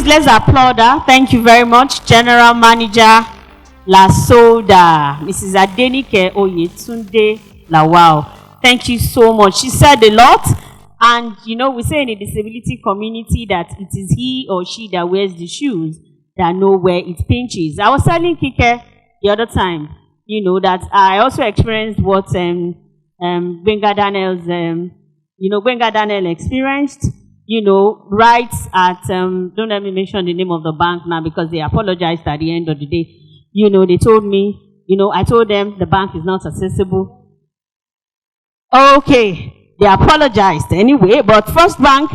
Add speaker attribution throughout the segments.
Speaker 1: let's applaud her. Thank you very much, General Manager Lasoda, Mrs. Adenike Oyetunde Lawal. Thank you so much. She said a lot, and you know, we say in the disability community that it is he or she that wears the shoes that know where it pinches. I was telling Kike the other time, you know, that I also experienced what Gbenga Daniel's, Gbenga Daniel experienced, you know, right at, don't let me mention the name of the bank now because they apologized at the end of the day. You know, they told me, you know, I told them the bank is not accessible. Okay, they apologized anyway, but First Bank,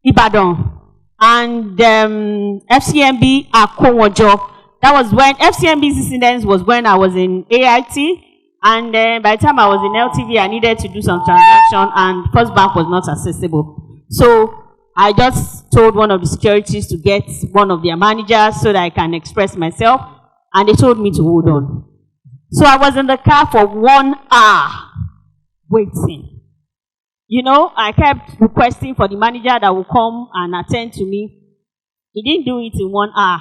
Speaker 1: Ibadan, and FCMB Akowojo. That was when FCMB's incident was when I was in AIT, and by the time I was in LTV, I needed to do some transaction, and First Bank was not accessible. So I just told one of the securities to get one of their managers so that I can express myself, and they told me to hold on. So I was in the car for 1 hour waiting. You know, I kept requesting for the manager that would come and attend to me. He didn't do it in 1 hour.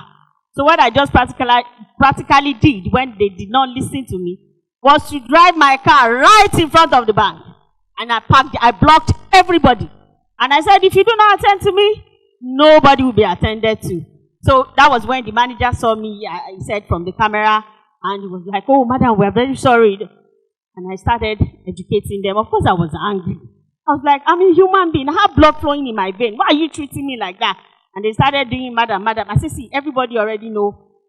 Speaker 1: So what I just practically did when they did not listen to me was to drive my car right in front of the bank. And I blocked everybody. And I said, if you do not attend to me, nobody will be attended to. So that was when the manager saw me, he said from the camera, and he was like, oh, madam, we are very sorry. And I started educating them. Of course, I was angry. I was like, I'm a human being. I have blood flowing in my vein. Why are you treating me like that? And they started doing, madam. I said, see, everybody already know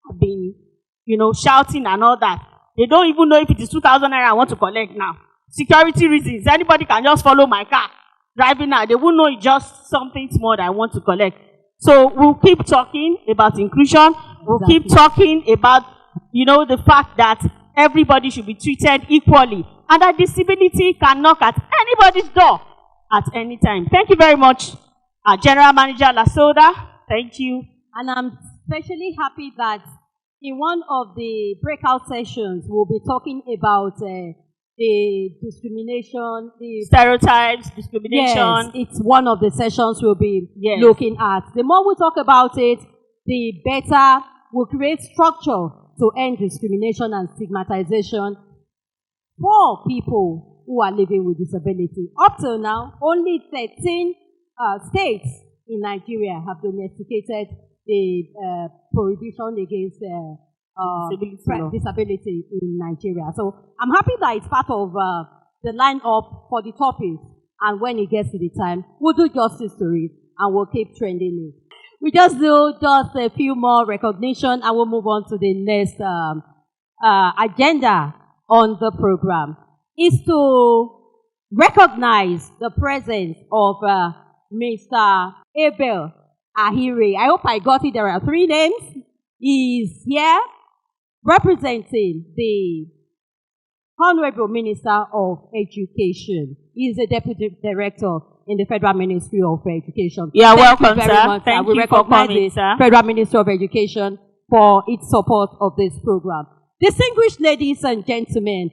Speaker 1: I've been, you know, shouting and all that. They don't even know if it is 2,000 naira I want to collect now. Security reasons. Anybody can just follow my car driving now. They won't know it's just something small that I want to collect. So we'll keep talking about inclusion. We'll keep talking about, you know, the fact that everybody should be treated equally, and that disability can knock at anybody's door at any time. Thank you very much, General Manager Lasoda. Thank you.
Speaker 2: And I'm especially happy that in one of the breakout sessions, we'll be talking about the discrimination, the
Speaker 1: stereotypes, discrimination.
Speaker 2: Yes, it's one of the sessions we'll be looking at. The more we talk about it, the better we'll create structure to end discrimination and stigmatization for people who are living with disability. Up till now, only 13 states in Nigeria have domesticated the prohibition against disability in Nigeria. So I'm happy that it's part of the lineup for the topic, and when it gets to the time, we'll do justice to it and we'll keep trending it. We just do just a few more recognition and we'll move on to the next agenda on the program. Is to recognize the presence of Mr. Abel Ahire. I hope I got it. There are 3 names. He's here representing the Honorable Minister of Education. He's a Deputy Director in the Federal Ministry of Education.
Speaker 1: Yeah,
Speaker 2: Thank
Speaker 1: welcome,
Speaker 2: you very
Speaker 1: sir.
Speaker 2: much.
Speaker 1: Thank
Speaker 2: we
Speaker 1: you for
Speaker 2: recognize
Speaker 1: coming,
Speaker 2: the
Speaker 1: sir.
Speaker 2: Federal Ministry of Education for its support of this program. Distinguished ladies and gentlemen,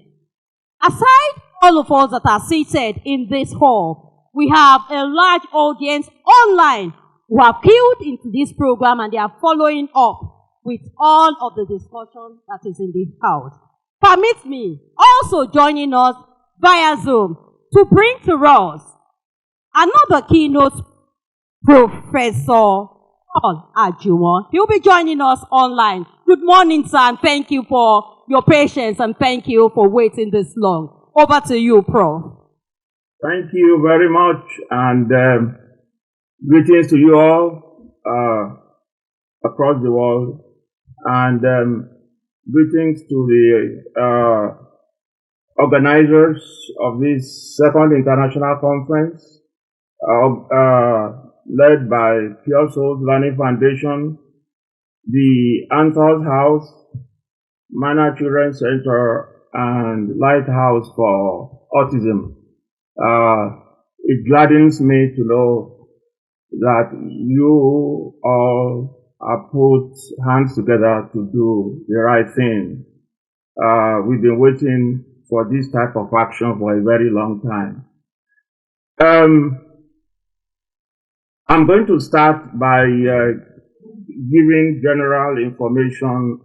Speaker 2: aside all of us that are seated in this hall, we have a large audience online who have queued into this program and they are following up with all of the discussion that is in the house. Permit me also joining us via Zoom to bring to us another keynote Professor Paul Ajuwon. He'll be joining us online. Good morning, sir, and thank you for your patience and thank you for waiting this long. Over to you, Prof.
Speaker 3: Thank you very much, and greetings to you all across the world, and greetings to the organizers of this second international conference, led by Pure Souls Learning Foundation, the Anthos House, Mana Children's Center, and Lighthouse for Autism. It gladdens me to know that you all have put hands together to do the right thing. We've been waiting for this type of action for a very long time. I'm going to start by giving general information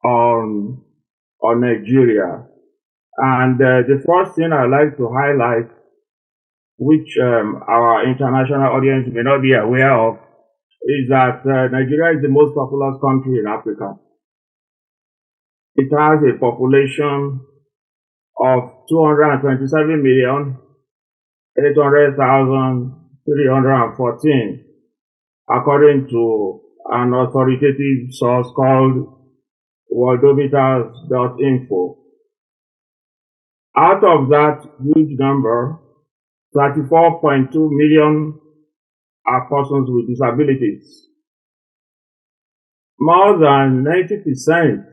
Speaker 3: on Nigeria. And the first thing I'd like to highlight, which our international audience may not be aware of, is that Nigeria is the most populous country in Africa. It has a population of 227,800,314, according to an authoritative source called worldometers.info. Out of that huge number, 34.2 million are persons with disabilities. More than 90%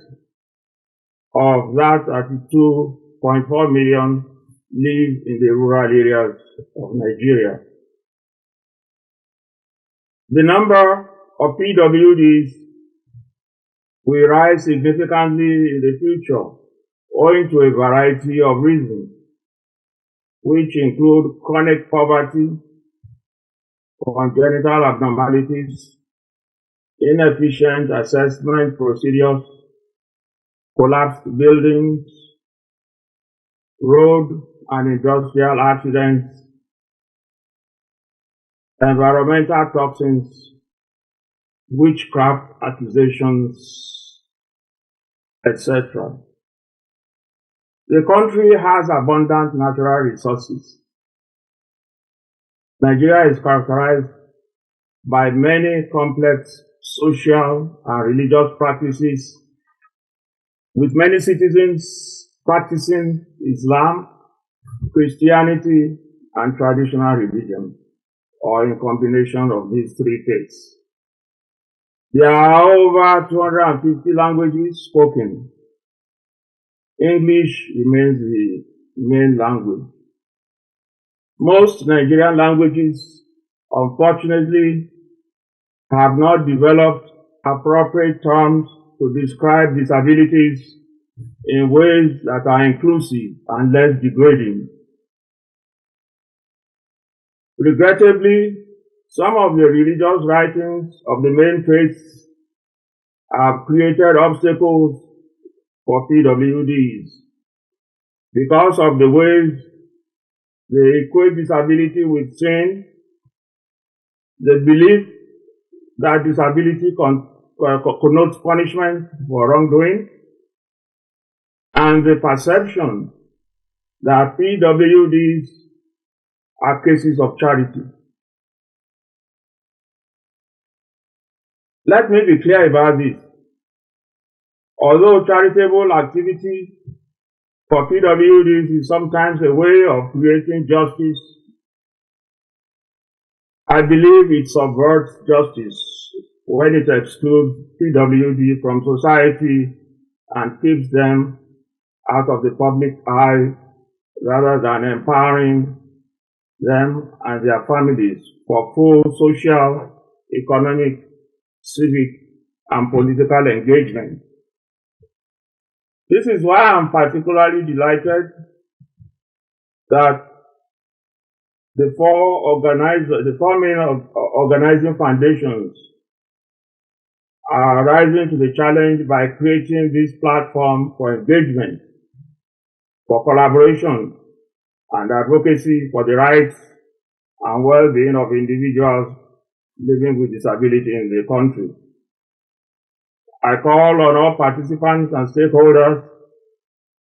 Speaker 3: of that 32.4 million live in the rural areas of Nigeria. The number of PWDs will rise significantly in the future owing to a variety of reasons, which include chronic poverty, congenital abnormalities, inefficient assessment procedures, collapsed buildings, road and industrial accidents, environmental toxins, witchcraft accusations, etc. The country has abundant natural resources. Nigeria is characterized by many complex social and religious practices, with many citizens practicing Islam, Christianity, and traditional religion, or in combination of these three faiths. There are over 250 languages spoken. English remains the main language. Most Nigerian languages, unfortunately, have not developed appropriate terms to describe disabilities in ways that are inclusive and less degrading. Regrettably, some of the religious writings of the main faiths have created obstacles for PWDs because of the ways they equate disability with sin, the belief that disability connotes punishment for wrongdoing, and the perception that PWDs are cases of charity. Let me be clear about this. Although charitable activity for PWDs is sometimes a way of creating justice, I believe it subverts justice when it excludes PWD from society and keeps them out of the public eye rather than empowering them and their families for full social, economic, civic, and political engagement. This is why I'm particularly delighted that the four main organizing foundations are rising to the challenge by creating this platform for engagement, for collaboration, and advocacy for the rights and well-being of individuals living with disability in the country. I call on all participants and stakeholders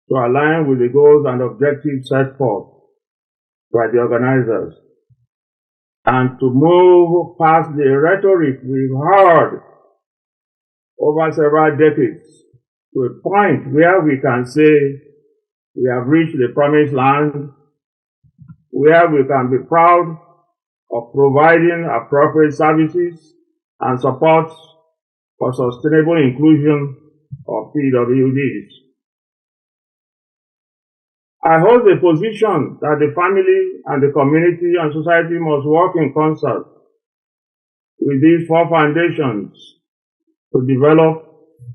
Speaker 3: to align with the goals and objectives set forth by the organizers and to move past the rhetoric we've heard over several decades to a point where we can say we have reached the promised land, where we can be proud of providing appropriate services and support for sustainable inclusion of PWDs. I hold the position that the family and the community and society must work in concert with these four foundations to develop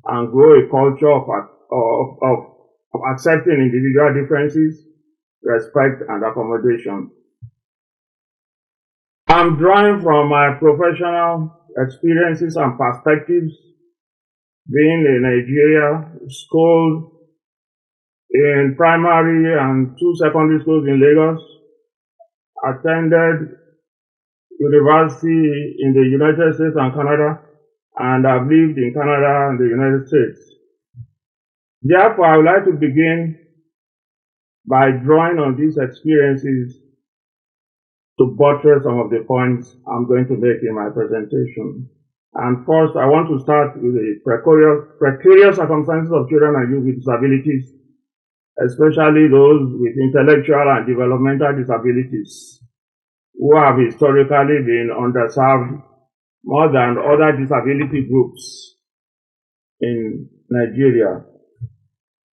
Speaker 3: and grow a culture of accepting individual differences, respect, and accommodation. I'm drawing from my professional experiences and perspectives, being in Nigeria, schooled in primary and 2 secondary schools in Lagos, attended university in the United States and Canada, and I've lived in Canada and the United States. Therefore, I would like to begin by drawing on these experiences to buttress some of the points I'm going to make in my presentation. And first, I want to start with the precarious circumstances of children and youth with disabilities, especially those with intellectual and developmental disabilities, who have historically been underserved more than other disability groups in Nigeria.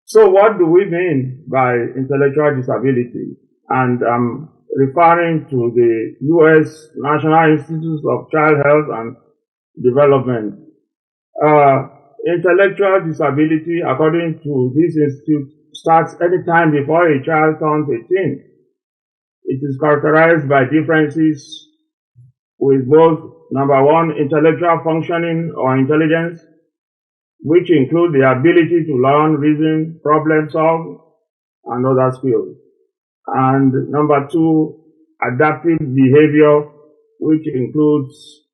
Speaker 3: So what do we mean by intellectual disability? And I'm referring to the U.S. National Institutes of Child Health and Development. Intellectual disability, according to this institute, starts any time before a child turns 18. It is characterized by differences with both, number one, intellectual functioning or intelligence, which include the ability to learn, reason, problem solve, and other skills. And number two, adaptive behavior, which includes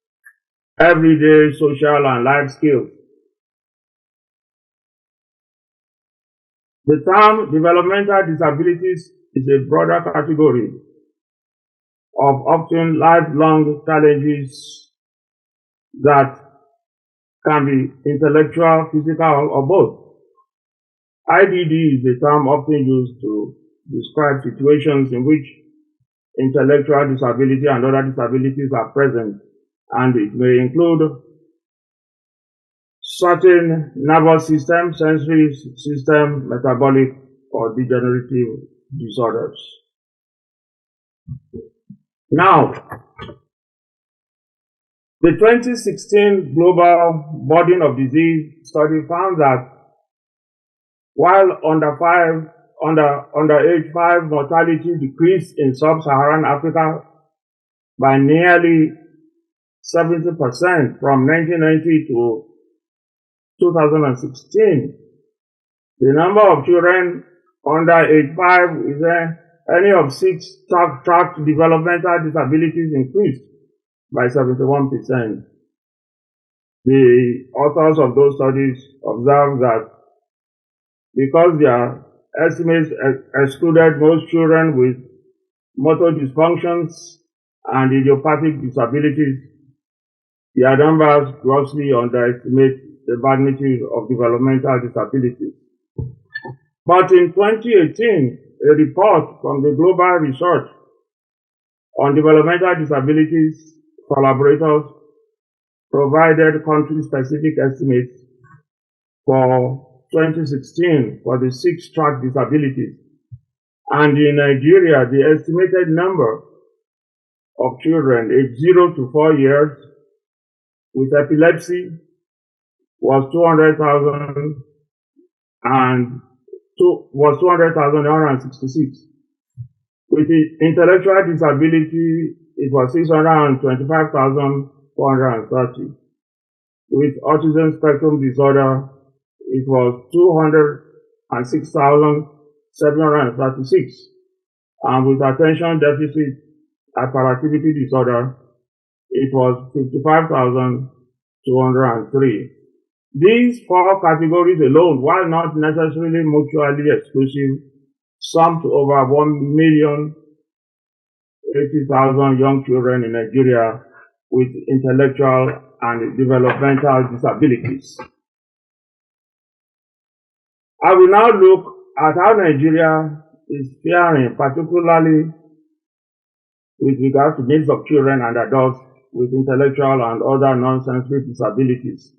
Speaker 3: everyday social and life skills. The term developmental disabilities is a broader category of often lifelong challenges that can be intellectual, physical, or both. IDD is a term often used to describe situations in which intellectual disability and other disabilities are present, and it may include certain nervous system, sensory system, metabolic, or degenerative disorders. Now, the 2016 Global Burden of Disease study found that while under age 5 mortality decreased in sub-Saharan Africa by nearly 70% from 1990 to 2016, the number of children under age 5 with any of 6 tracked developmental disabilities increased by 71%. The authors of those studies observed that because their estimates excluded most children with motor dysfunctions and idiopathic disabilities, their numbers grossly underestimate the magnitude of developmental disabilities. But in 2018, a report from the Global Research on Developmental Disabilities collaborators provided country-specific estimates for 2016 for the 6 tracked disabilities. And in Nigeria, the estimated number of children aged 0 to 4 years with epilepsy was 200,000 and was 200,166. With the intellectual disability, it was 625,430. With autism spectrum disorder, it was 206,736. And with attention deficit hyperactivity disorder, it was 55,203. These 4 categories alone, while not necessarily mutually exclusive, sum to over 1,080,000 young children in Nigeria with intellectual and developmental disabilities. I will now look at how Nigeria is faring, particularly with regard to needs of children and adults with intellectual and other non-sensory disabilities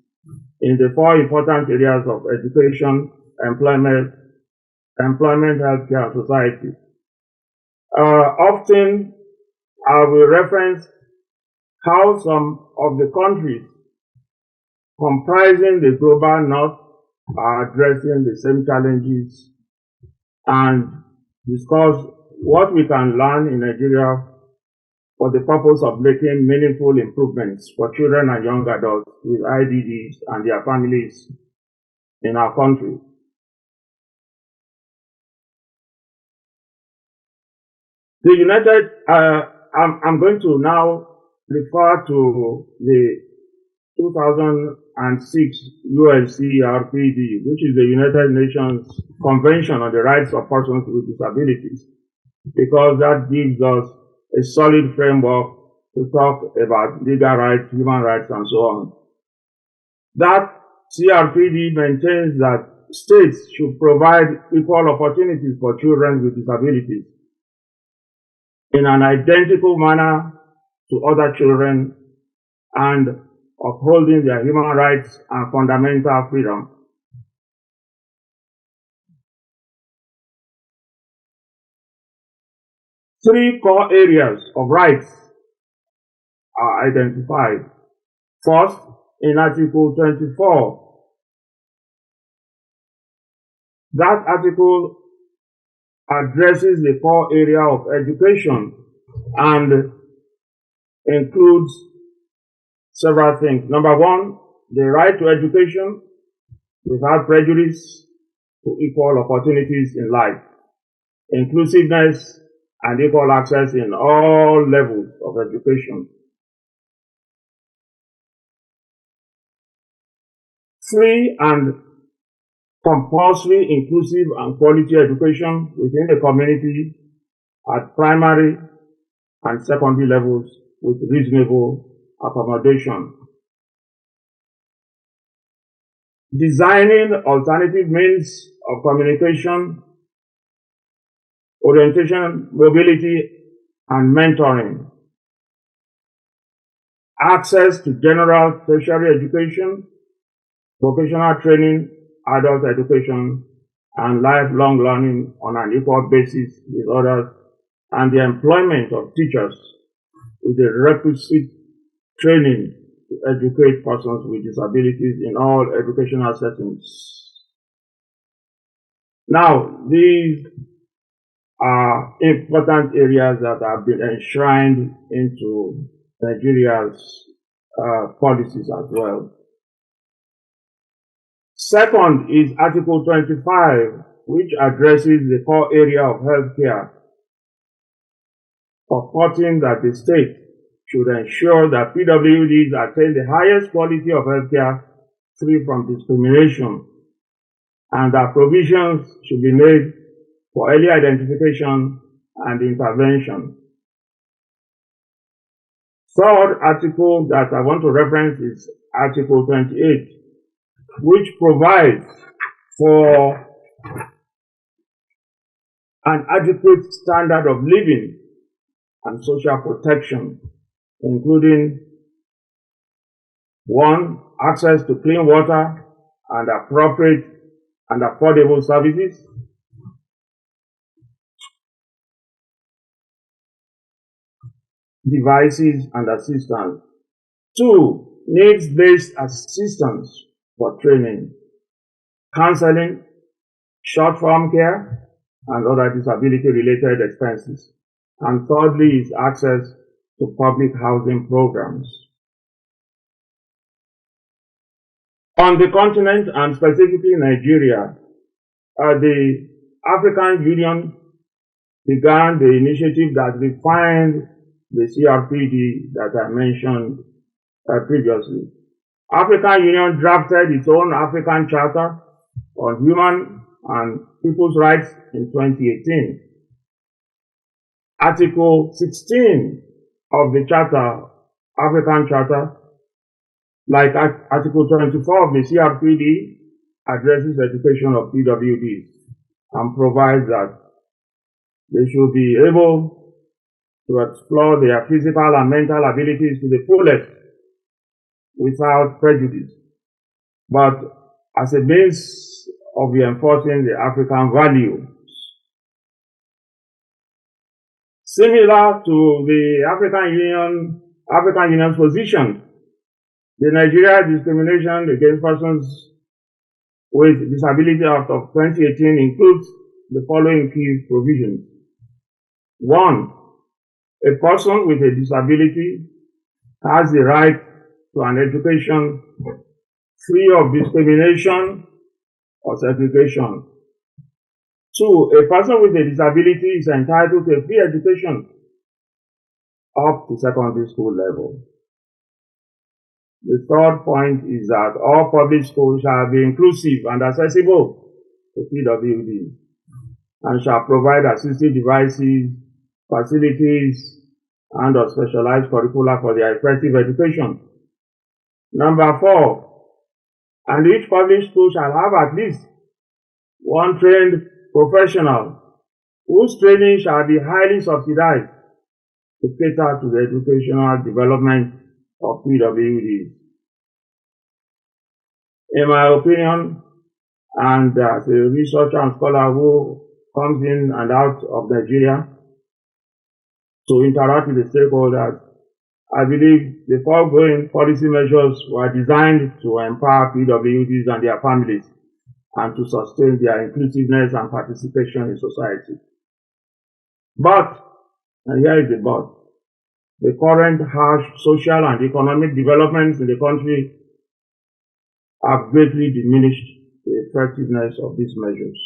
Speaker 3: in the 4 important areas of education, employment, healthcare, and society. Often, I will reference how some of the countries comprising the global north are addressing the same challenges and discuss what we can learn in Nigeria for the purpose of making meaningful improvements for children and young adults with IDDs and their families in our country. The United, I'm going to now refer to the 2006 UNCRPD, which is the United Nations Convention on the Rights of Persons with Disabilities, because that gives us a solid framework to talk about legal rights, human rights, and so on. That CRPD maintains that states should provide equal opportunities for children with disabilities in an identical manner to other children and upholding their human rights and fundamental freedom. Three core areas of rights are identified. First, in Article 24, that article addresses the core area of education and includes several things. Number one, the right to education without prejudice to equal opportunities in life, inclusiveness and equal access in all levels of education. Free and compulsory, inclusive and quality education within the community at primary and secondary levels with reasonable accommodation. Designing alternative means of communication, orientation, mobility, and mentoring. Access to general tertiary education, vocational training, adult education, and lifelong learning on an equal basis with others, and the employment of teachers with the requisite training to educate persons with disabilities in all educational settings. Now, these are important areas that have been enshrined into Nigeria's policies as well. Second is Article 25, which addresses the core area of healthcare, purporting that the state should ensure that PWDs attain the highest quality of healthcare free from discrimination, and that provisions should be made for early identification and intervention. Third article that I want to reference is Article 28, which provides for an adequate standard of living and social protection, including 1, access to clean water and appropriate and affordable services. 2, devices and assistance. 2, needs-based assistance for training, counseling, short-form care, and other disability-related expenses. And thirdly is access to public housing programs. On the continent, and specifically Nigeria, the African Union began the initiative that refined the CRPD that I mentioned previously. African Union drafted its own African Charter on Human and People's Rights in 2018. Article 16 of the Charter, African Charter, like Article 24 of the CRPD, addresses education of PWDs and provides that they should be able to explore their physical and mental abilities to the fullest without prejudice, but as a means of reinforcing the African values. Similar to the African Union's position, the Nigeria Discrimination Against Persons with Disability Act of 2018 includes the following key provisions. 1, A person with a disability has the right to an education free of discrimination or segregation. 2, a person with a disability is entitled to a free education up to secondary school level. The third point is that all public schools shall be inclusive and accessible to PWDs and shall provide assistive devices, facilities, and specialized curricula for their effective education. Number 4, and each public school shall have at least one trained professional whose training shall be highly subsidized to cater to the educational development of PWDs. In my opinion, and as a researcher and scholar who comes in and out of Nigeria to interact with the stakeholders, I believe the foregoing policy measures were designed to empower PWDs and their families and to sustain their inclusiveness and participation in society. But, and here is the but, the current harsh social and economic developments in the country have greatly diminished the effectiveness of these measures.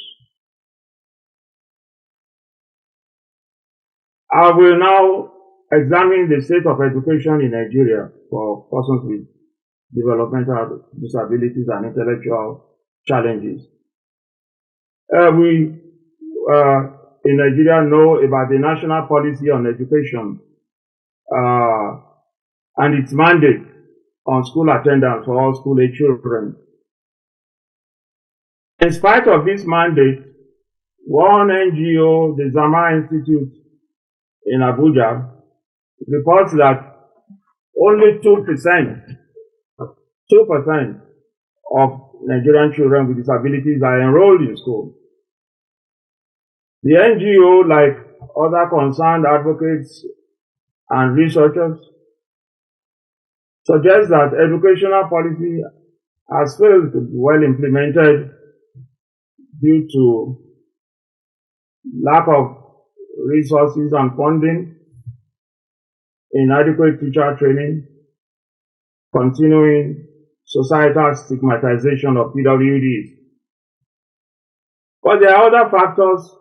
Speaker 3: I will now examine the state of education in Nigeria for persons with developmental disabilities and intellectual challenges. We in Nigeria know about the national policy on education and its mandate on school attendance for all school-age children. In spite of this mandate, one NGO, the Zama Institute in Abuja, reports that only 2% of Nigerian children with disabilities are enrolled in school. The NGO, like other concerned advocates and researchers, suggests that educational policy has failed to be well implemented due to lack of resources and funding, inadequate teacher training, continuing societal stigmatization of PWDs. But there are other factors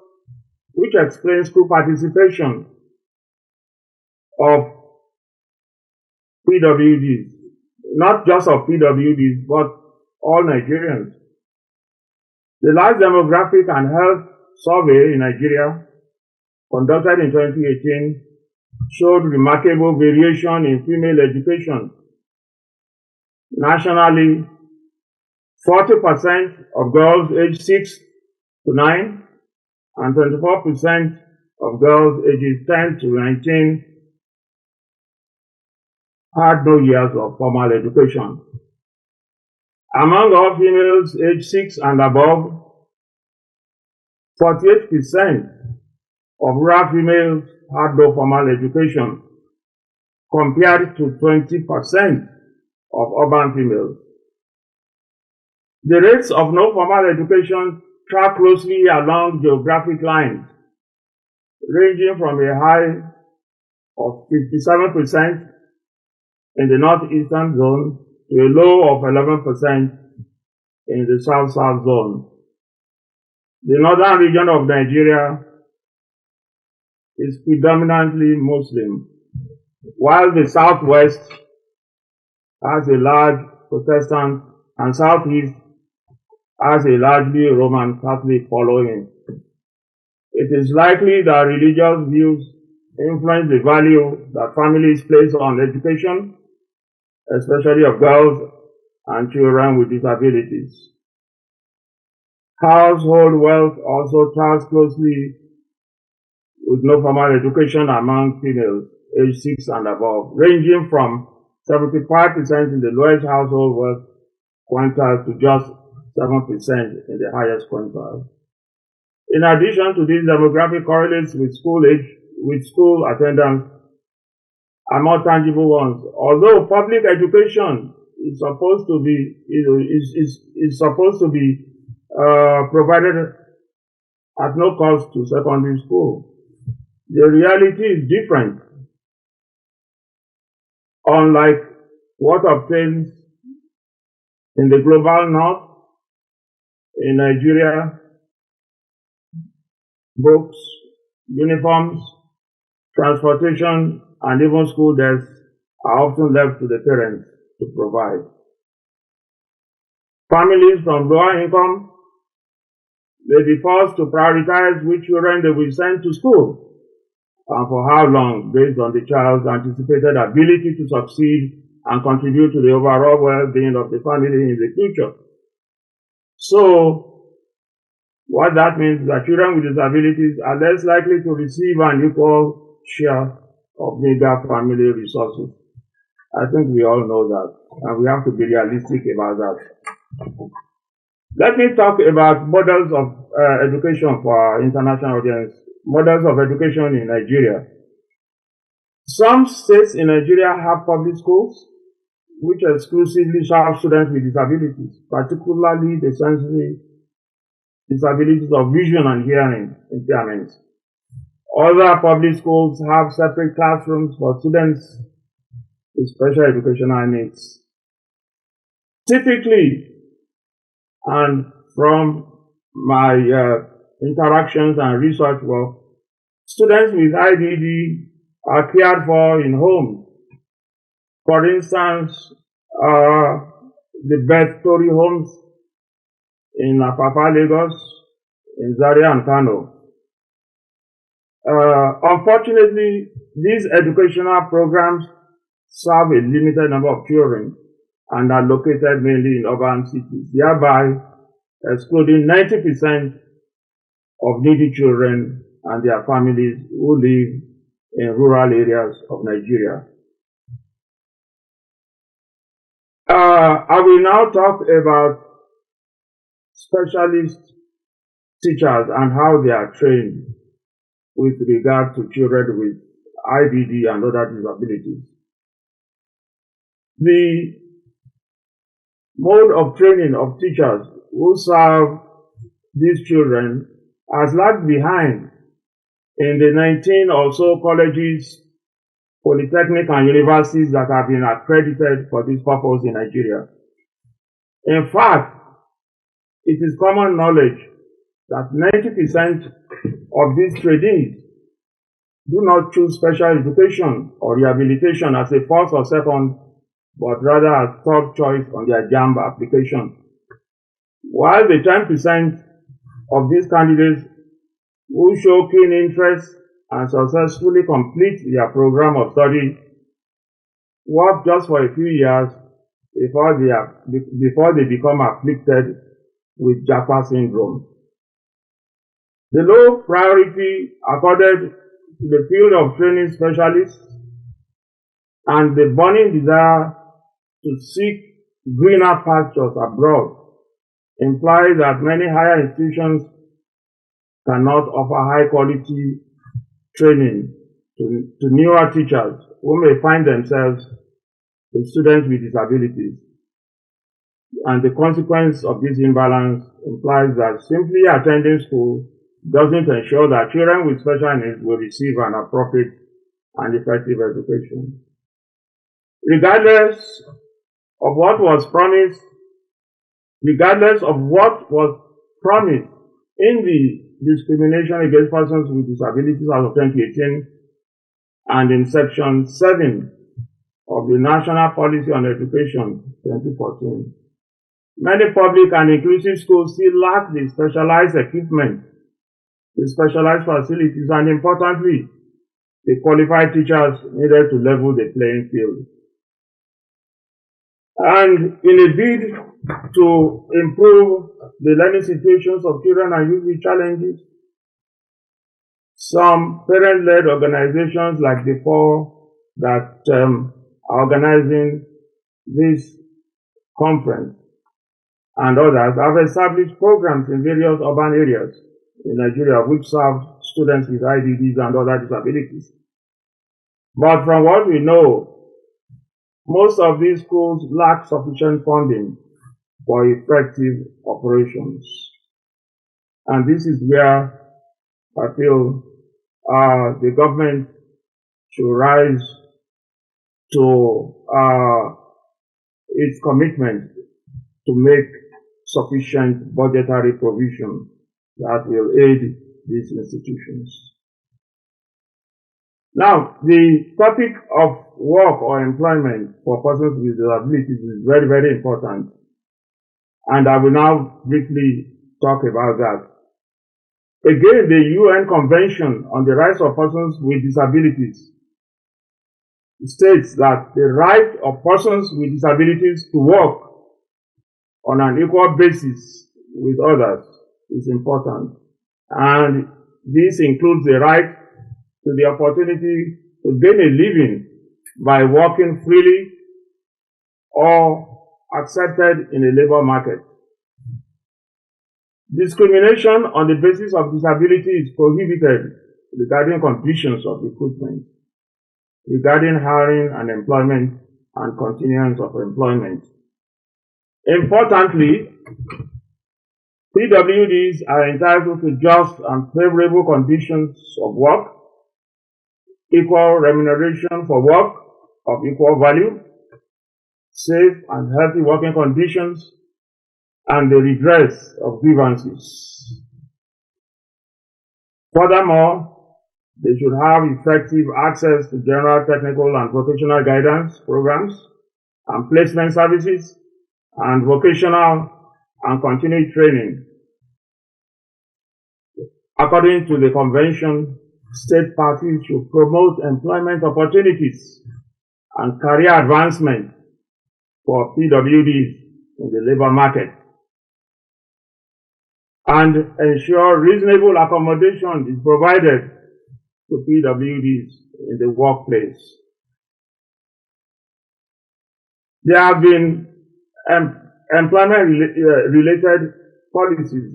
Speaker 3: which explain school participation of PWDs, not just of PWDs, but all Nigerians. The last demographic and health survey in Nigeria, conducted in 2018, showed remarkable variation in female education. Nationally, 40% of girls aged 6 to 9 and 24% of girls ages 10 to 19 had no years of formal education. Among all females aged 6 and above, 48% of rural females had no formal education, compared to 20% of urban females. The rates of no formal education track closely along geographic lines, ranging from a high of 57% in the northeastern zone to a low of 11% in the south-south zone. The northern region of Nigeria is predominantly Muslim, while the southwest has a large Protestant and southeast has a largely Roman Catholic following. It is likely that religious views influence the value that families place on education, especially of girls and children with disabilities. Household wealth also tracks closely with no formal education among females aged 6 and above, ranging from 75% in the lowest household wealth quintile to just 7% in the highest quintile. In addition to these demographic correlates with school attendance are more tangible ones. Although public education is supposed to be provided at no cost to secondary school, the reality is different Unlike what obtains in the global north, in Nigeria, books, uniforms, transportation, and even school desks are often left to the parents to provide. Families from lower income may be forced to prioritize which children they will send to school and for how long, based on the child's anticipated ability to succeed and contribute to the overall well-being of the family in the future. So, what that means is that children with disabilities are less likely to receive an equal share of meager family resources. I think we all know that, and we have to be realistic about that. Let me talk about models of education for our international audience. Models of education in Nigeria. Some states in Nigeria have public schools which exclusively serve students with disabilities, particularly the sensory disabilities of vision and hearing impairments. Other public schools have separate classrooms for students with special educational needs. Typically, and from my interactions and research work, students with IDD are cared for in homes. For instance, the Beth Story homes in Apapa, Lagos, in Zaria and Kano. Unfortunately, these educational programs serve a limited number of children and are located mainly in urban cities, thereby excluding 90% of needy children and their families who live in rural areas of Nigeria. I will now talk about specialist teachers and how they are trained with regard to children with IDD and other disabilities. The mode of training of teachers who serve these children has lagged behind in the 19 or so colleges, polytechnic and universities that have been accredited for this purpose in Nigeria. In fact, it is common knowledge that 90% of these trainees do not choose special education or rehabilitation as a first or second, but rather as third choice on their JAMB application. While the 10% of these candidates who show keen interest and successfully complete their program of study work just for a few years before they become afflicted with JAPA syndrome. The low priority accorded to the field of training specialists and the burning desire to seek greener pastures abroad implies that many higher institutions cannot offer high quality training to newer teachers who may find themselves with students with disabilities. And the consequence of this imbalance implies that simply attending school doesn't ensure that children with special needs will receive an appropriate and effective education. Regardless of what was promised in the Discrimination Against Persons with Disabilities Act of 2018 and in Section 7 of the National Policy on Education 2014, many public and inclusive schools still lack the specialized equipment, the specialized facilities, and importantly, the qualified teachers needed to level the playing field. And in a bid to improve the learning situations of children and youth with challenges, some parent-led organizations like the four that are organizing this conference and others have established programs in various urban areas in Nigeria which serve students with IDDs and other disabilities. But from what we know, most of these schools lack sufficient funding for effective operations. And this is where I feel the government should rise to its commitment to make sufficient budgetary provision that will aid these institutions. Now, the topic of work or employment for persons with disabilities is very, very important. And I will now briefly talk about that. Again, the UN Convention on the Rights of Persons with Disabilities states that the right of persons with disabilities to work on an equal basis with others is important. And this includes the right to the opportunity to gain a living by working freely or accepted in a labor market. Discrimination on the basis of disability is prohibited regarding conditions of recruitment, regarding hiring and employment and continuance of employment. Importantly, PWDs are entitled to just and favorable conditions of work, equal remuneration for work of equal value, safe and healthy working conditions, and the redress of grievances. Furthermore, they should have effective access to general technical and vocational guidance programs and placement services and vocational and continuing training. According to the convention, state parties should promote employment opportunities and career advancement for PWDs in the labor market, and ensure reasonable accommodation is provided to PWDs in the workplace. There have been employment-related policies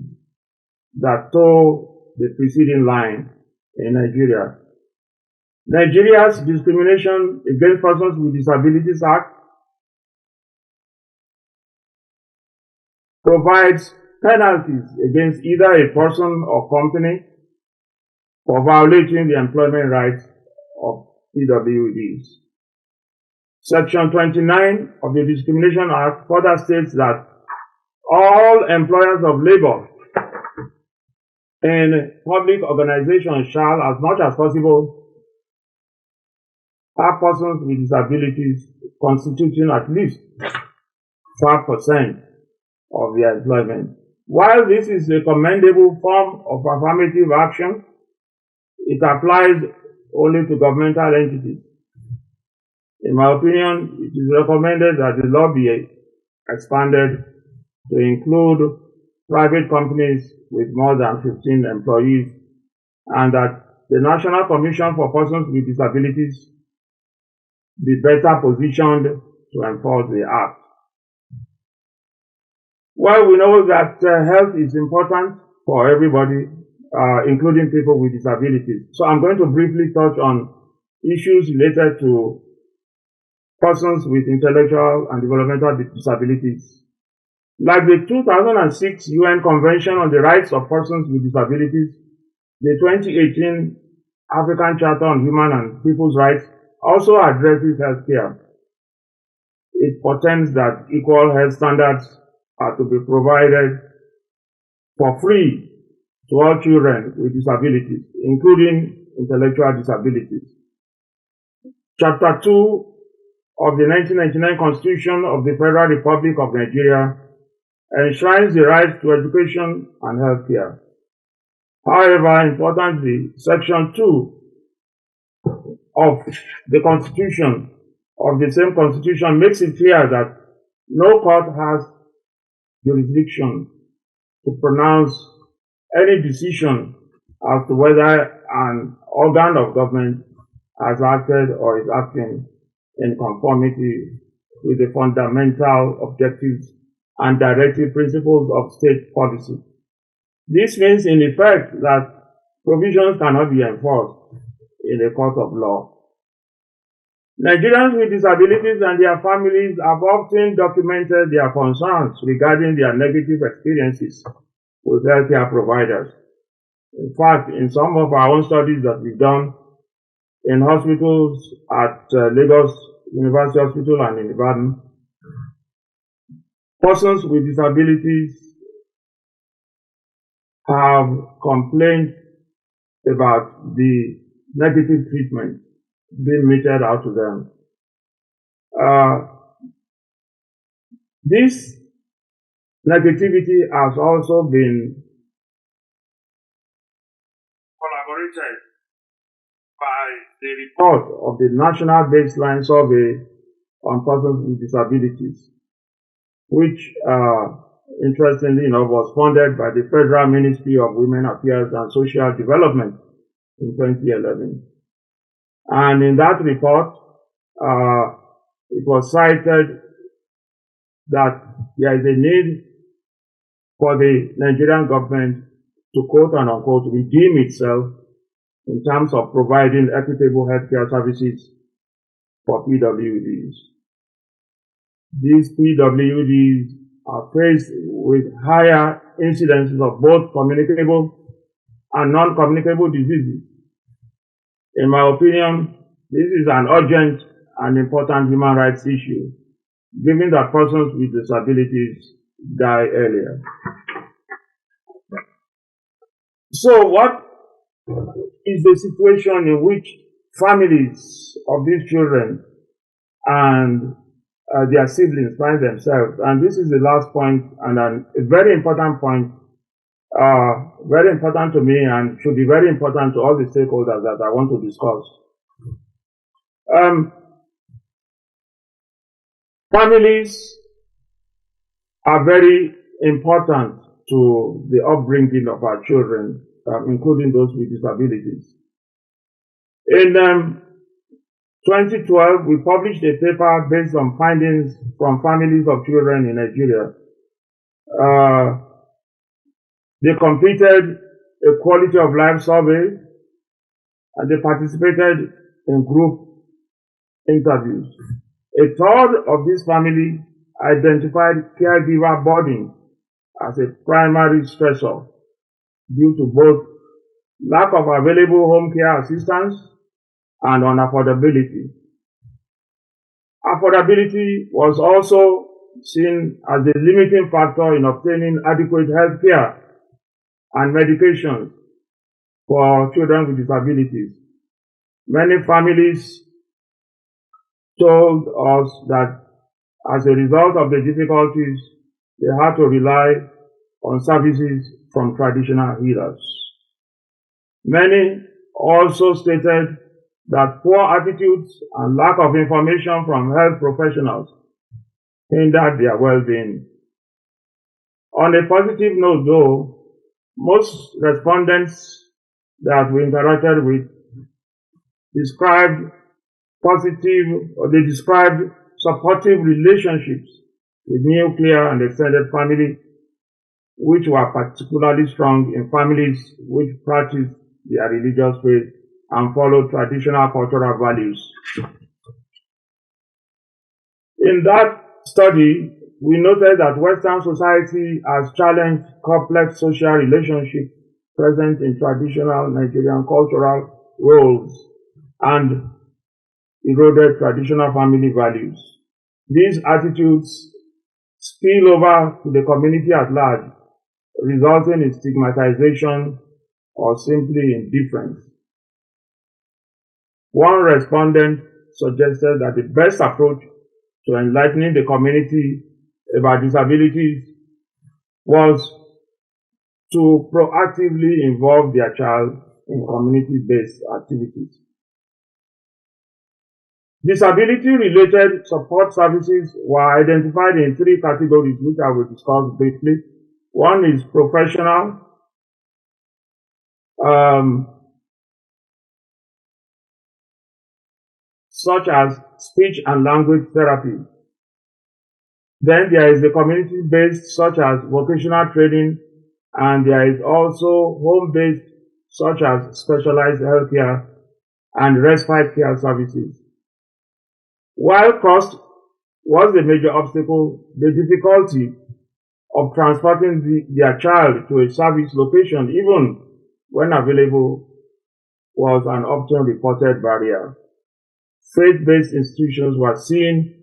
Speaker 3: that toe the preceding line in Nigeria. Nigeria's Discrimination Against Persons with Disabilities Act provides penalties against either a person or company for violating the employment rights of PWDs. Section 29 of the Discrimination Act further states that all employers of labor in public organizations shall, as much as possible, have persons with disabilities constituting at least 5% of their employment. While this is a commendable form of affirmative action, it applies only to governmental entities. In my opinion, it is recommended that the law be expanded to include private companies with more than 15 employees, and that the National Commission for Persons with Disabilities be better positioned to enforce the act. Well, we know that health is important for everybody, including people with disabilities. So I'm going to briefly touch on issues related to persons with intellectual and developmental disabilities. Like the 2006 UN Convention on the Rights of Persons with Disabilities, the 2018 African Charter on Human and People's Rights also addresses healthcare. It portends that equal health standards are to be provided for free to all children with disabilities, including intellectual disabilities. Chapter 2 of the 1999 Constitution of the Federal Republic of Nigeria enshrines the right to education and healthcare. However, importantly, Section 2 of the Constitution, of the same Constitution, makes it clear that no court has jurisdiction to pronounce any decision as to whether an organ of government has acted or is acting in conformity with the fundamental objectives and directive principles of state policy. This means, in effect, that provisions cannot be enforced in a court of law. Nigerians with disabilities and their families have often documented their concerns regarding their negative experiences with healthcare providers. In fact, in some of our own studies that we've done in hospitals at Lagos University Hospital and in Ibadan, persons with disabilities have complained about the negative treatment being meted out to them. This negativity has also been collaborated by the report of the National Baseline Survey on Persons with Disabilities, which, interestingly enough, was funded by the Federal Ministry of Women Affairs and Social Development in 2011. And in that report, it was cited that there is a need for the Nigerian government to quote and unquote redeem itself in terms of providing equitable healthcare services for PWDs. These PWDs are faced with higher incidences of both communicable and non-communicable diseases. In my opinion, this is an urgent and important human rights issue, given that persons with disabilities die earlier. So what is the situation in which families of these children and their siblings find themselves? And this is the last point, and a very important point, very important to me and should be very important to all the stakeholders that I want to discuss. Families are very important to the upbringing of our children, including those with disabilities. In 2012, we published a paper based on findings from families of children in Nigeria. They completed a quality of life survey and they participated in group interviews. A third of this family identified caregiver burden as a primary stressor due to both lack of available home care assistance and unaffordability. Affordability was also seen as a limiting factor in obtaining adequate health care and medications for children with disabilities. Many families told us that as a result of the difficulties, they had to rely on services from traditional healers. Many also stated that poor attitudes and lack of information from health professionals hindered their well-being. On a positive note, though, most respondents that we interacted with described supportive relationships with nuclear and extended family, which were particularly strong in families which practiced their religious faith and followed traditional cultural values. In that study, we noted that Western society has challenged complex social relationships present in traditional Nigerian cultural roles and eroded traditional family values. These attitudes spill over to the community at large, resulting in stigmatization or simply indifference. One respondent suggested that the best approach to enlightening the community about disabilities was to proactively involve their child in community-based activities. Disability-related support services were identified in three categories, which I will discuss briefly. One is professional, such as speech and language therapy. Then there is the community-based, such as vocational training, and there is also home-based, such as specialized healthcare and respite care services. While cost was the major obstacle, the difficulty of transporting their child to a service location, even when available, was an often reported barrier. faith-based institutions were seen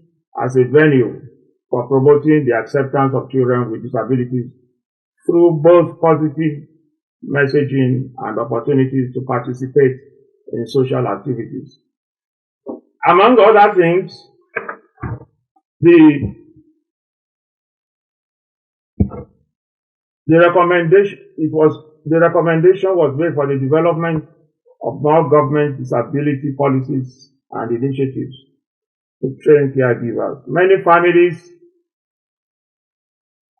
Speaker 3: as a venue for promoting the acceptance of children with disabilities through both positive messaging and opportunities to participate in social activities. Among other things, the recommendation was made for the development of more government disability policies and initiatives to train caregivers. Many families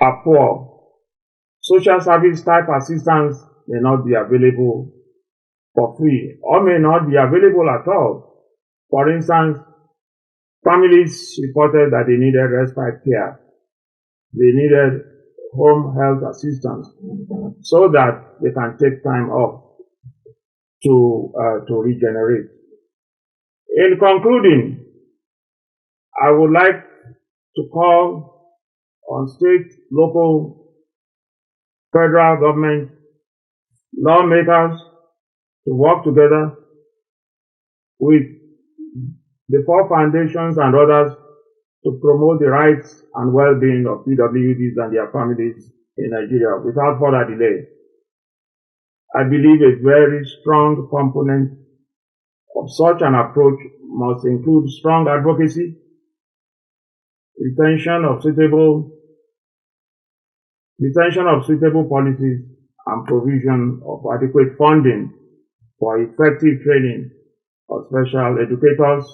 Speaker 3: are poor. Social service type assistance may not be available for free or may not be available at all. For instance, families reported that they needed respite care. They needed home health assistance so that they can take time off to regenerate. In concluding, I would like to call on state, local, federal government, lawmakers to work together with the four foundations and others to promote the rights and well-being of PWDs and their families in Nigeria without further delay. I believe a very strong component of such an approach must include strong advocacy, retention of suitable policies, and provision of adequate funding for effective training of special educators,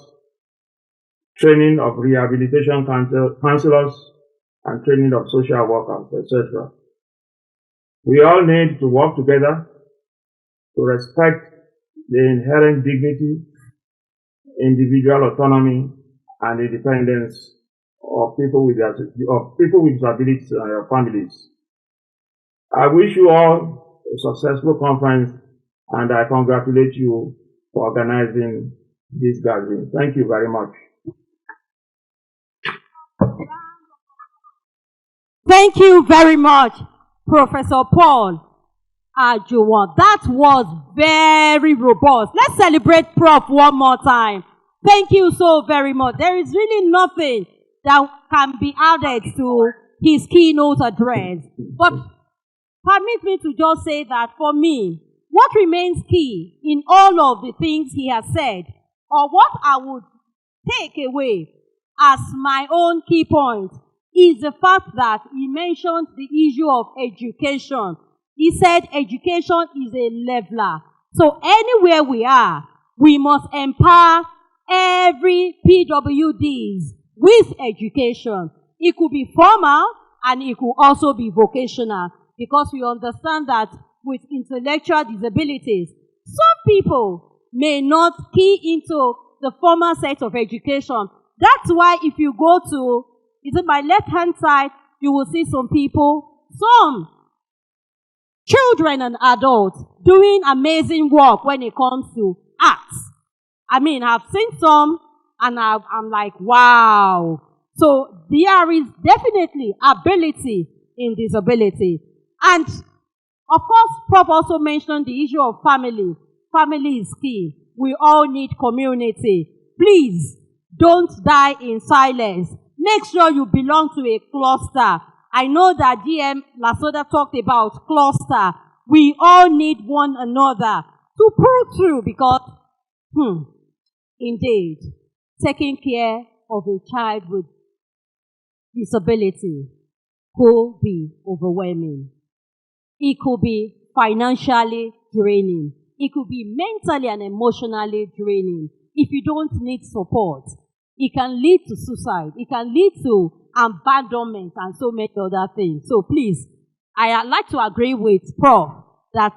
Speaker 3: training of rehabilitation counselors, and training of social workers, etc. We all need to work together to respect the inherent dignity, individual autonomy, and independence of people with disabilities and their families. I wish you all a successful conference, and I congratulate you for organizing this gathering. Thank you very much.
Speaker 2: Thank you very much, Professor Paul Ajuwon. That was very robust. Let's celebrate Prof one more time. Thank you so very much. There is really nothing that can be added to his keynote address. But permit me to just say that for me, what remains key in all of the things he has said, or what I would take away as my own key point, is the fact that he mentioned the issue of education. He said education is a leveler. So anywhere we are, we must empower every PWDs with education. It could be formal and it could also be vocational, because we understand that with intellectual disabilities, some people may not key into the formal set of education. That's why if you go to, is it my left-hand side, you will see some people, some children and adults doing amazing work when it comes to arts. I mean, I've seen some and I'm like, wow. So there is definitely ability in disability. And of course, Prof also mentioned the issue of family. Family is key. We all need community. Please, don't die in silence. Make sure you belong to a cluster. I know that DM Lasoda talked about cluster. We all need one another to pull through, because, indeed, taking care of a child with disability could be overwhelming. It could be financially draining. It could be mentally and emotionally draining. If you don't need support, it can lead to suicide. It can lead to abandonment and so many other things. So please, I'd like to agree with Prof that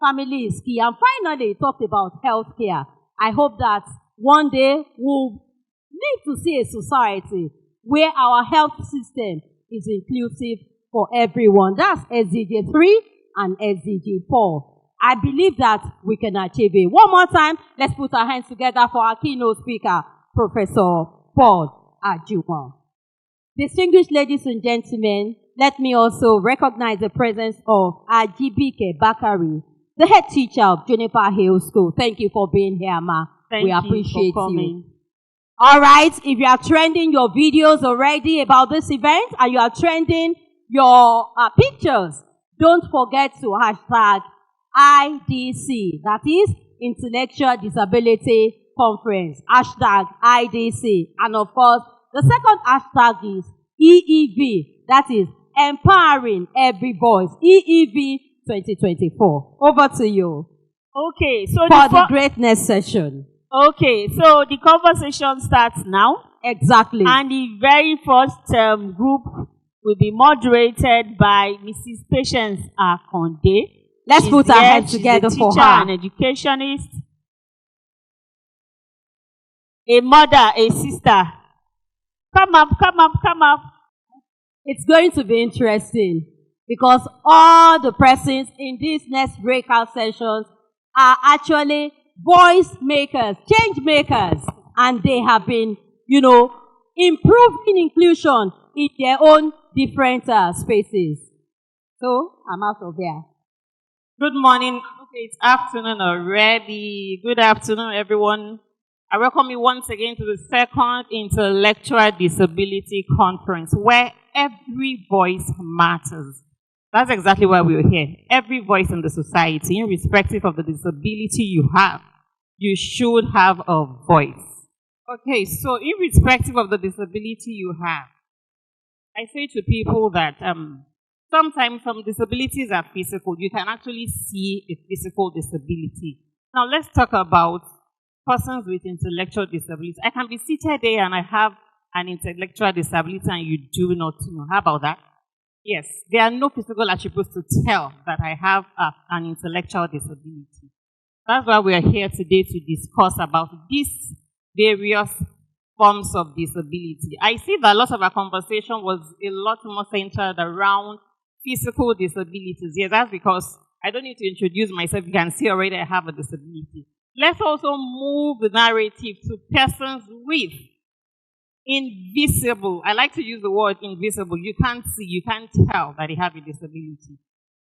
Speaker 2: family is key. And finally, talked about healthcare. I hope that one day we'll need to see a society where our health system is inclusive for everyone. That's SDG 3 and SDG 4. I believe that we can achieve it. One more time, let's put our hands together for our keynote speaker, Professor Paul Ajuwon. Distinguished ladies and gentlemen, let me also recognize the presence of Ajibike Bakari, the head teacher of Juniper Hill School. Thank you for being here, ma.
Speaker 1: Thank
Speaker 2: we
Speaker 1: you
Speaker 2: appreciate
Speaker 1: for coming.
Speaker 2: you. All right, if you are trending your videos already about this event and you are trending your pictures, don't forget to hashtag IDC, that is Intellectual Disability Conference, hashtag IDC. And of course, the second hashtag is EEV, that is Empowering Every Voice, EEV 2024. Over to you
Speaker 1: Okay, so
Speaker 2: for the greatness session.
Speaker 1: okay, so the conversation starts now.
Speaker 2: Exactly.
Speaker 1: And the very first group will be moderated by Mrs. Patience Akonde.
Speaker 2: Let's
Speaker 1: She's
Speaker 2: put our
Speaker 1: here.
Speaker 2: heads
Speaker 1: She's
Speaker 2: together
Speaker 1: a
Speaker 2: for
Speaker 1: teacher
Speaker 2: her.
Speaker 1: and educationist, a mother, a sister. Come up, come up, come up.
Speaker 2: It's going to be interesting because all the persons in these next breakout sessions are actually voice makers, change makers, and they have been, improving inclusion in their own different spaces. So, I'm out of here.
Speaker 4: Good morning. Okay, it's afternoon already. Good afternoon, everyone. I welcome you once again to the second Intellectual Disability Conference, where every voice matters. That's exactly why we're here. Every voice in the society, irrespective of the disability you have, you should have a voice. Okay, so irrespective of the disability you have, I say to people that sometimes some disabilities are physical. You can actually see a physical disability. Now let's talk about persons with intellectual disabilities. I can be seated there and I have an intellectual disability and you do not know. How about that? Yes, there are no physical attributes to tell that I have an intellectual disability. That's why we are here today to discuss about these various forms of disability. I see that a lot of our conversation was a lot more centered around physical disabilities. Yes, that's because I don't need to introduce myself. You can see already I have a disability. Let's also move the narrative to persons with invisible. I like to use the word invisible. You can't see, you can't tell that they have a disability.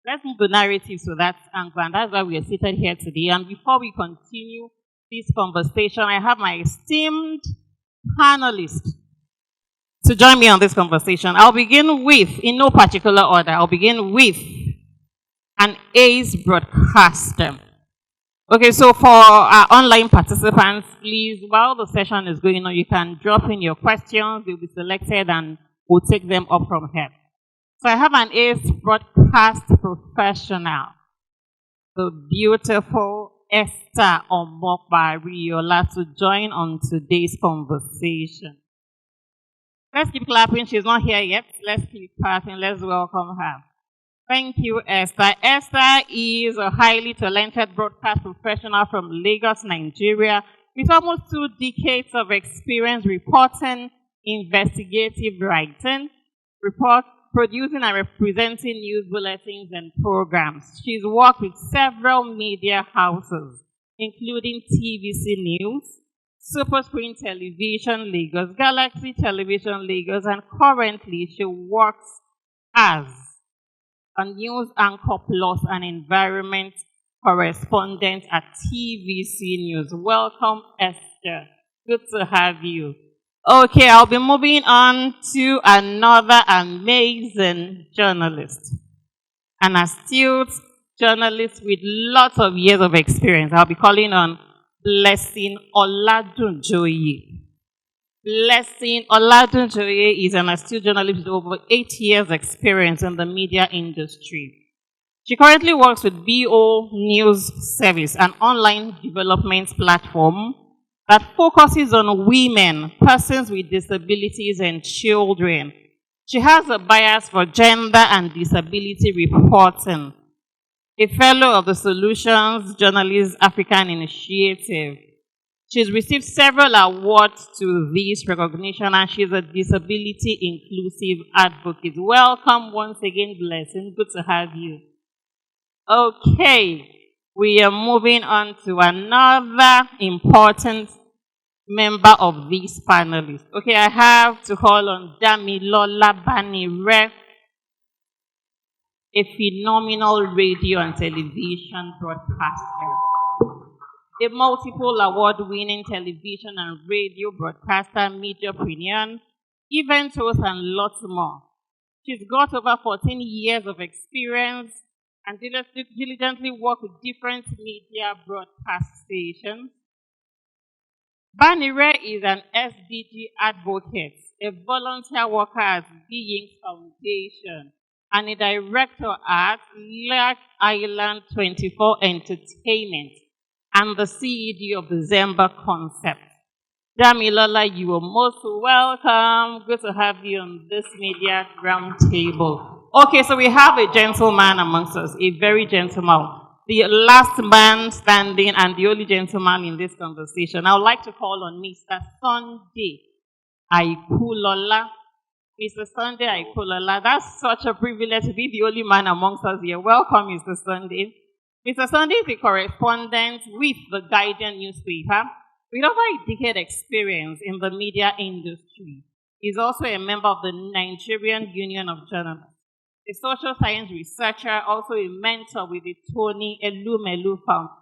Speaker 4: Let's move the narrative to that angle, and that's why we are seated here today. And before we continue this conversation, I have my esteemed panelists to join me on this conversation. I'll begin with, in no particular order, I'll begin with an ACE broadcaster. Okay, so for our online participants, please, while the session is going on, you can drop in your questions. They'll be selected and we'll take them up from here. So I have an ACE broadcast professional, the beautiful Esther Omokbariola, to join on today's conversation. Let's keep clapping. She's not here yet. Let's keep clapping. Let's welcome her. Thank you, Esther. Esther is a highly talented broadcast professional from Lagos, Nigeria, with almost 2 decades of experience reporting, investigative writing, producing and representing news bulletins and programs. She's worked with several media houses, including TVC News, Super Screen Television Lagos, Galaxy Television Lagos, and currently she works as a news anchor plus an environment correspondent at TVC News. Welcome, Esther. Good to have you. Okay, I'll be moving on to another amazing journalist. An astute journalist with lots of years of experience. I'll be calling on Blessing Oladunjoye. Blessing Oladunjoye is an astute journalist with over 8 years experience in the media industry. She currently works with BO News Service, an online development platform that focuses on women, persons with disabilities, and children. She has a bias for gender and disability reporting, a fellow of the Solutions Journalists African Initiative. She's received several awards to this recognition, and she's a disability inclusive advocate. Welcome once again, Blessing. Good to have you. Okay, we are moving on to another important member of this panelist. Okay, I have to call on Damilola Banire, a phenomenal radio and television broadcaster. a multiple award-winning television and radio broadcaster, mediapreneur, event host, and lots more. She's got over 14 years of experience and diligently worked with different media broadcast stations. Banire is an SDG advocate, a volunteer worker at Being Foundation, and a director at Lark Island 24 Entertainment, and the CEO of the Zemba Concept. Damilola, you are most welcome. Good to have you on this media roundtable. Okay, so we have a gentleman amongst us, a very gentleman, the last man standing and the only gentleman in this conversation. I would like to call on Mr. Sunday Aikulola. Mr. Sunday Aikulola, that's such a privilege to be the only man amongst us here. Welcome, Mr. Sunday. Mr. Sunday is a correspondent with the Guardian newspaper with over a decade experience in the media industry. He's also a member of the Nigerian Union of Journalists, a social science researcher, also a mentor with the Tony Elumelu Foundation.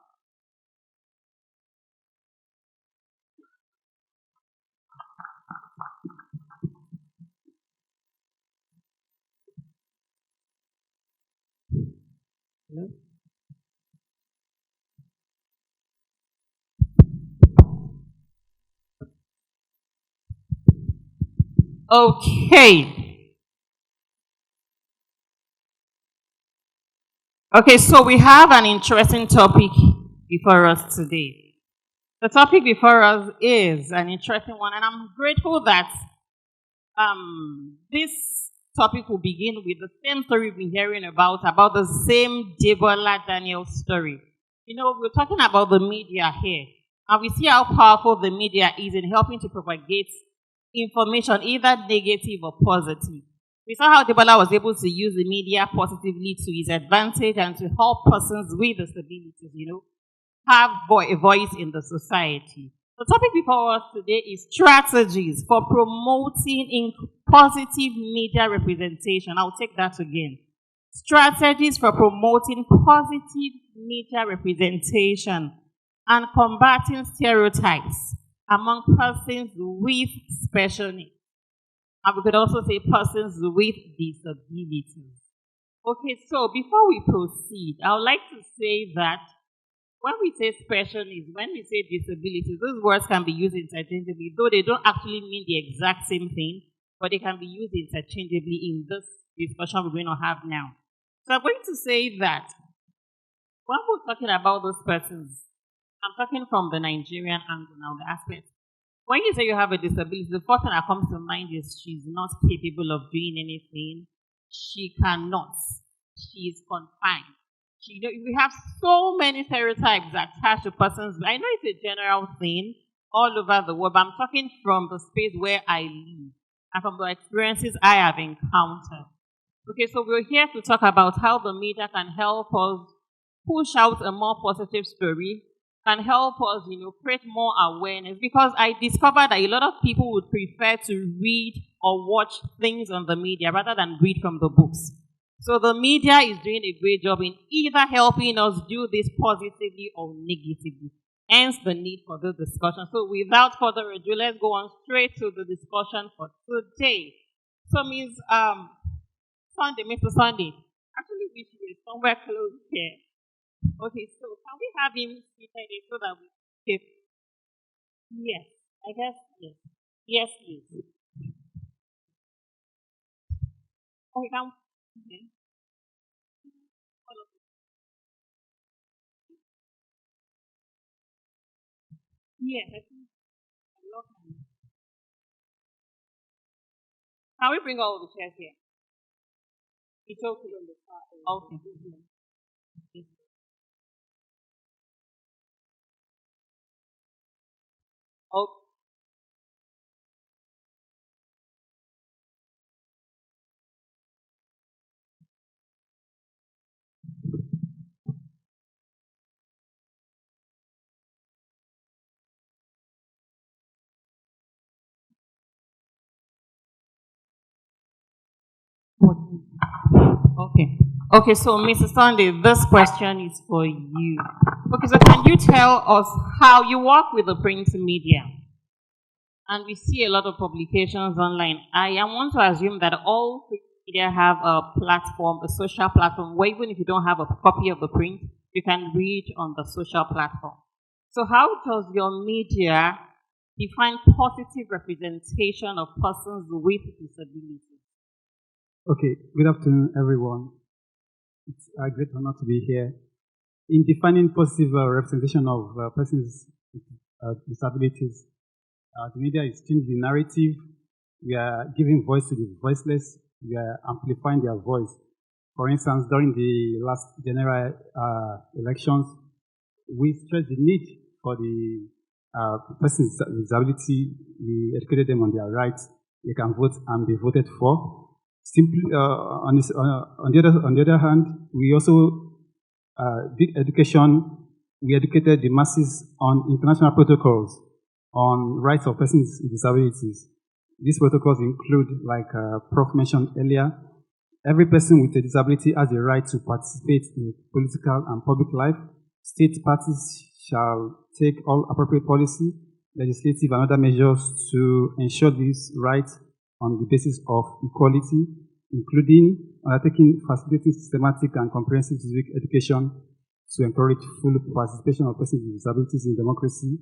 Speaker 4: Okay. Okay, so we have an interesting topic before us today. The topic before us is an interesting one, and I'm grateful that this topic will begin with the same story we've been hearing about the same Debola Daniel story. You know, we're talking about the media here, and we see how powerful the media is in helping to propagate information, either negative or positive. We saw how Debola was able to use the media positively to his advantage and to help persons with disabilities, you know, have a voice in the society. The topic before us today is strategies for promoting positive media representation. I'll take that again. Strategies for promoting positive media representation and combating stereotypes among persons with special needs. And we could also say persons with disabilities. Okay, so before we proceed, I would like to say that when we say special needs, when we say disabilities, those words can be used interchangeably, though they don't actually mean the exact same thing, but they can be used interchangeably in this discussion we're going to have now. So I'm going to say that when we're talking about those persons, I'm talking from the Nigerian angle now, the aspect. When you say you have a disability, the first thing that comes to mind is she's not capable of doing anything. She cannot. She is confined. We have so many stereotypes attached to persons. I know it's a general thing all over the world, but I'm talking from the space where I live and from the experiences I have encountered. Okay, so we're here to talk about how the media can help us push out a more positive story, can help us, you know, create more awareness, because I discovered that a lot of people would prefer to read or watch things on the media rather than read from the books. So the media is doing a great job in either helping us do this positively or negatively. Hence the need for this discussion. So without further ado, let's go on straight to the discussion for today. So Ms. Sunday, Mr. Sunday, actually wish you were somewhere close here. Okay, so can we have him seated so that we keep? Yes, I guess yes. Yes, please. Okay, can okay. Yes, I think I love him. Can we bring all the chairs here? It's okay. Okay. Yes. Okay. Okay. Okay, so Mrs. Sunday, this question is for you. Okay, so can you tell us how you work with the print media? And we see a lot of publications online. I want to assume that all print media have a platform, a social platform, where even if you don't have a copy of the print, you can read on the social platform. So how does your media define positive representation of persons with disabilities?
Speaker 5: Okay, good afternoon, everyone. It's a great honor to be here. In defining positive representation of persons with disabilities, the media is changing the narrative. We are giving voice to the voiceless. We are amplifying their voice. For instance, during the last general elections, we stressed the need for the persons with disability. We educated them on their rights. They can vote and be voted for. Simply, on the other hand, we also did education. We educated the masses on international protocols on rights of persons with disabilities. These protocols include, like Prof mentioned earlier, every person with a disability has the right to participate in political and public life. State parties shall take all appropriate policy, legislative and other measures to ensure these rights on the basis of equality, including undertaking facilitating systematic and comprehensive civic education to encourage full participation of persons with disabilities in democracy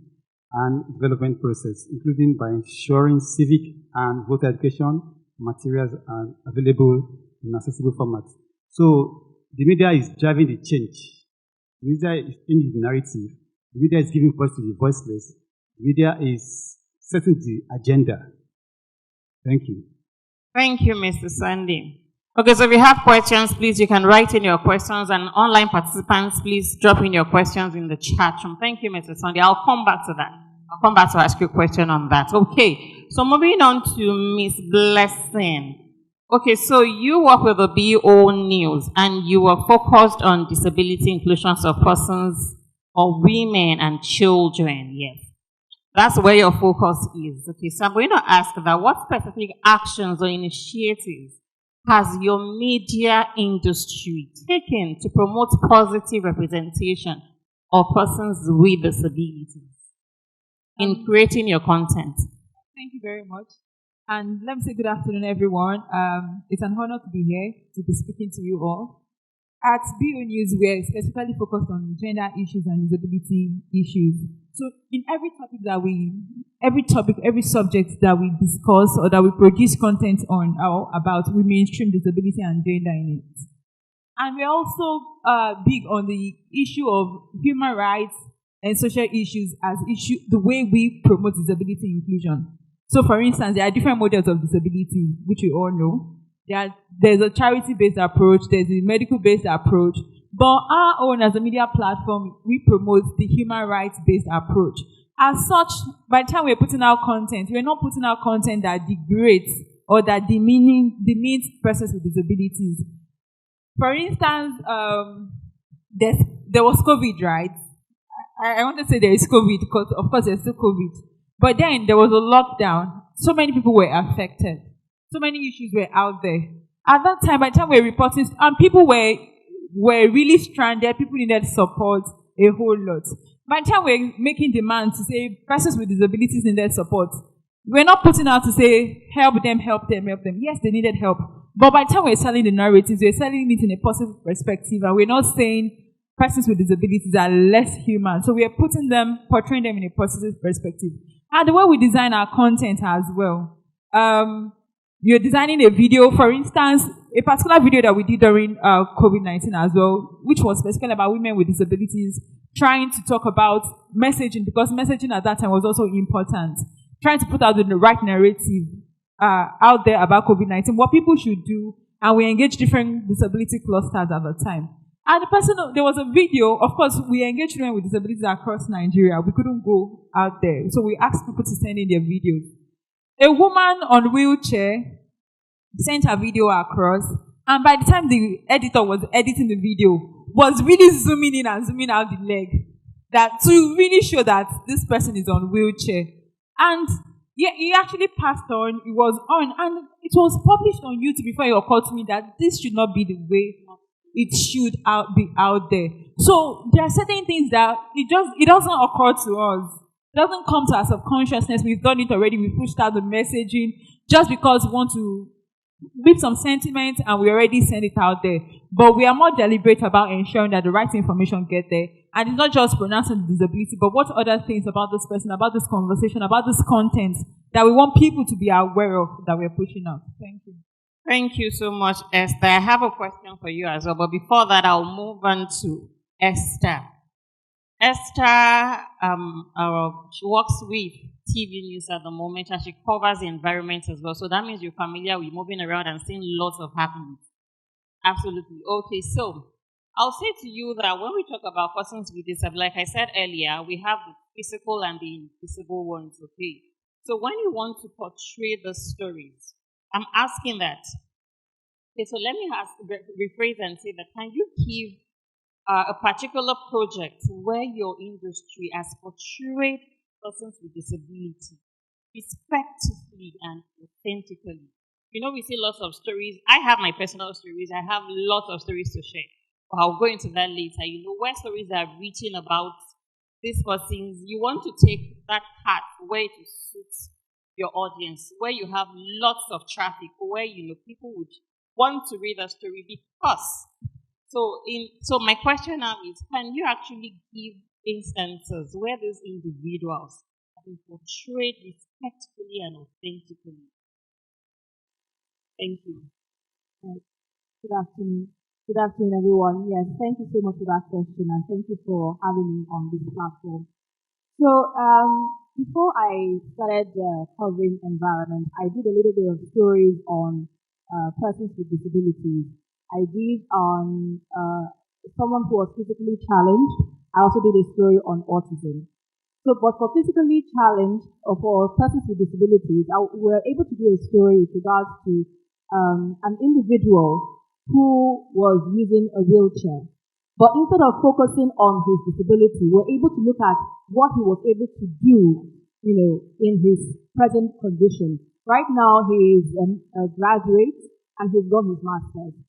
Speaker 5: and development process, including by ensuring civic and voter education materials are available in accessible formats. So the media is driving the change. The media is changing the narrative. The media is giving voice to the voiceless. The media is setting the agenda. Thank you.
Speaker 4: Thank you, Mr. Sunday. Okay, so if you have questions, please, you can write in your questions, and online participants, please drop in your questions in the chat room. Thank you, Mr. Sunday. I'll come back to that. I'll come back to ask you a question on that. Okay, so moving on to Miss Blessing. Okay, so you work with the BO News, and you were focused on disability inclusions of persons or women and children, yes. That's where your focus is. Okay, so I'm going to ask that what specific actions or initiatives has your media industry taken to promote positive representation of persons with disabilities in creating your content?
Speaker 6: Thank you very much. And let me say good afternoon, everyone. It's an honor to be here to be speaking to you all. At BO News, we're specifically focused on gender issues and disability issues. So in every subject that we discuss or that we produce content on or about, we mainstream disability and gender in it. And we're also big on the issue of human rights and social issues as the way we promote disability inclusion. So for instance, there are different models of disability, which you all know. There's a charity-based approach, there's a medical-based approach, but our own as a media platform, we promote the human rights-based approach. As such, by the time we're putting out content, we're not putting out content that degrades or that demeans persons with disabilities. For instance, there was COVID, right? I want to say there is COVID because, of course, there's still COVID. But then there was a lockdown. So many people were affected. So many issues were out there. At that time, by the time we were reporting, and people were really stranded, people needed support a whole lot. By the time we're making demands to say persons with disabilities needed support, we're not putting out to say help them, help them, help them. Yes, they needed help. But by the time we're selling the narratives, we're selling it in a positive perspective, and we're not saying persons with disabilities are less human. So we're portraying them in a positive perspective. And the way we design our content as well. You're designing a video, for instance, a particular video that we did during COVID-19 as well, which was specifically about women with disabilities, trying to talk about messaging, because messaging at that time was also important. Trying to put out the right narrative out there about COVID-19, what people should do, and we engaged different disability clusters at the time. And there was a video, of course, we engaged women with disabilities across Nigeria. We couldn't go out there, so we asked people to send in their videos. A woman on a wheelchair sent her video across, and by the time the editor was editing the video, was really zooming in and zooming out the leg, that to really show that this person is on a wheelchair. And yeah, he actually passed on, it was on, and it was published on YouTube before it occurred to me that this should not be the way it should be out there. So there are certain things that it doesn't occur to us. It doesn't come to our subconsciousness. We've done it already. We pushed out the messaging just because we want to with some sentiment and we already send it out there. But we are more deliberate about ensuring that the right information get there. And it's not just pronouncing the disability, but what other things about this person, about this conversation, about this content that we want people to be aware of that we're pushing out. Thank you.
Speaker 4: Thank you so much, Esther. I have a question for you as well, but before that, I'll move on to Esther. Esther, she works with TV news at the moment, and she covers the environment as well. So that means you're familiar with moving around and seeing lots of happenings. Absolutely. Okay, so I'll say to you that when we talk about persons with disability, like I said earlier, we have the physical and the invisible ones, okay? So when you want to portray the stories, I'm asking that. Okay, so let me rephrase and say that, can you give a particular project where your industry has portrayed persons with disability respectfully and authentically? You know, we see lots of stories. I have my personal stories. I have lots of stories to share. But I'll go into that later. You know, where stories are written about these persons, you want to take that part where it suits your audience, where you have lots of traffic, where, you know, people would want to read a story because. So my question now is, can you actually give instances where these individuals have been portrayed respectfully and authentically? Thank you.
Speaker 7: Good afternoon. Good afternoon, everyone. Yes, thank you so much for that question, and thank you for having me on this platform. So, before I started covering environment, I did a little bit of stories on persons with disabilities. I did on someone who was physically challenged. I also did a story on autism. So, but for physically challenged or for persons with disabilities, we were able to do a story with regards to an individual who was using a wheelchair. But instead of focusing on his disability, we're able to look at what he was able to do, you know, in his present condition. Right now, he is a graduate and he's got his master's.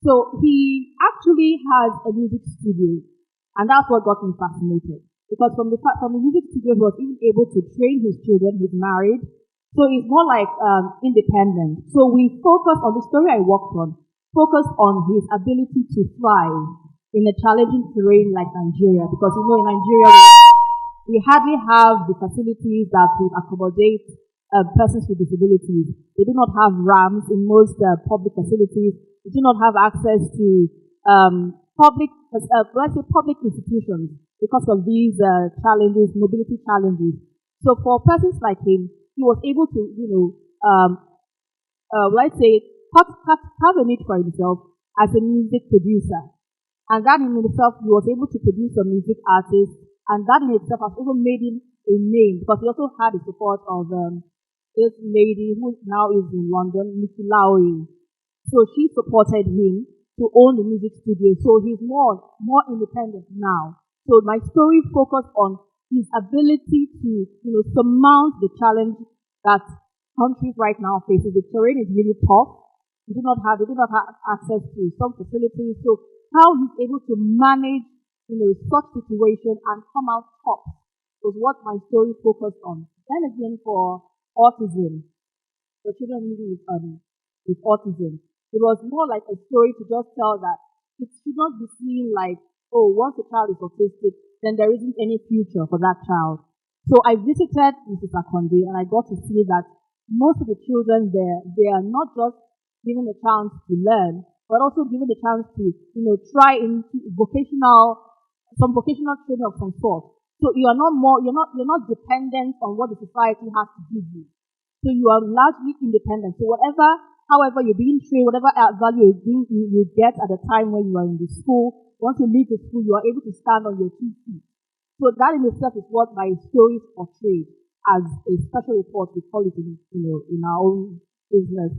Speaker 7: So he actually has a music studio, and that's what got me fascinated. Because from the music studio, he was even able to train his children. He's married, so it's more like independent. So we focus on the story I worked on, focus on his ability to thrive in a challenging terrain like Nigeria. Because, you know, in Nigeria, we hardly have the facilities that would accommodate persons with disabilities. They do not have ramps in most public facilities. They do not have access to public institutions because of these challenges, mobility challenges. So for persons like him, he was able to, you know, let's say, have a need for himself as a music producer. And that in itself, he was able to produce some music artists, and that in itself has also made him a name, because he also had the support of this lady who now is in London, Nikki Lowry. So she supported him to own the music studio. So he's more independent now. So my story focused on his ability to, you know, surmount the challenge that countries right now faces. The terrain is really tough. They do not have access to some facilities. So how he's able to manage, you know, such situation and come out top was what my story focused on. Then again, for autism, for children living with autism, it was more like a story to just tell that it should not be seen like, oh, once a child is autistic, then there isn't any future for that child. So I visited Mrs. Akonde, and I got to see that most of the children there, they are not just given a chance to learn, but also given the chance to, you know, try into vocational training of some sort. So you're not dependent on what the society has to give you. So you are largely independent. So however you're being trained, whatever value you get at the time when you are in the school, once you leave the school, you are able to stand on your 2 feet. So that in itself is what my stories portrayed as a special report. We call it in our own business.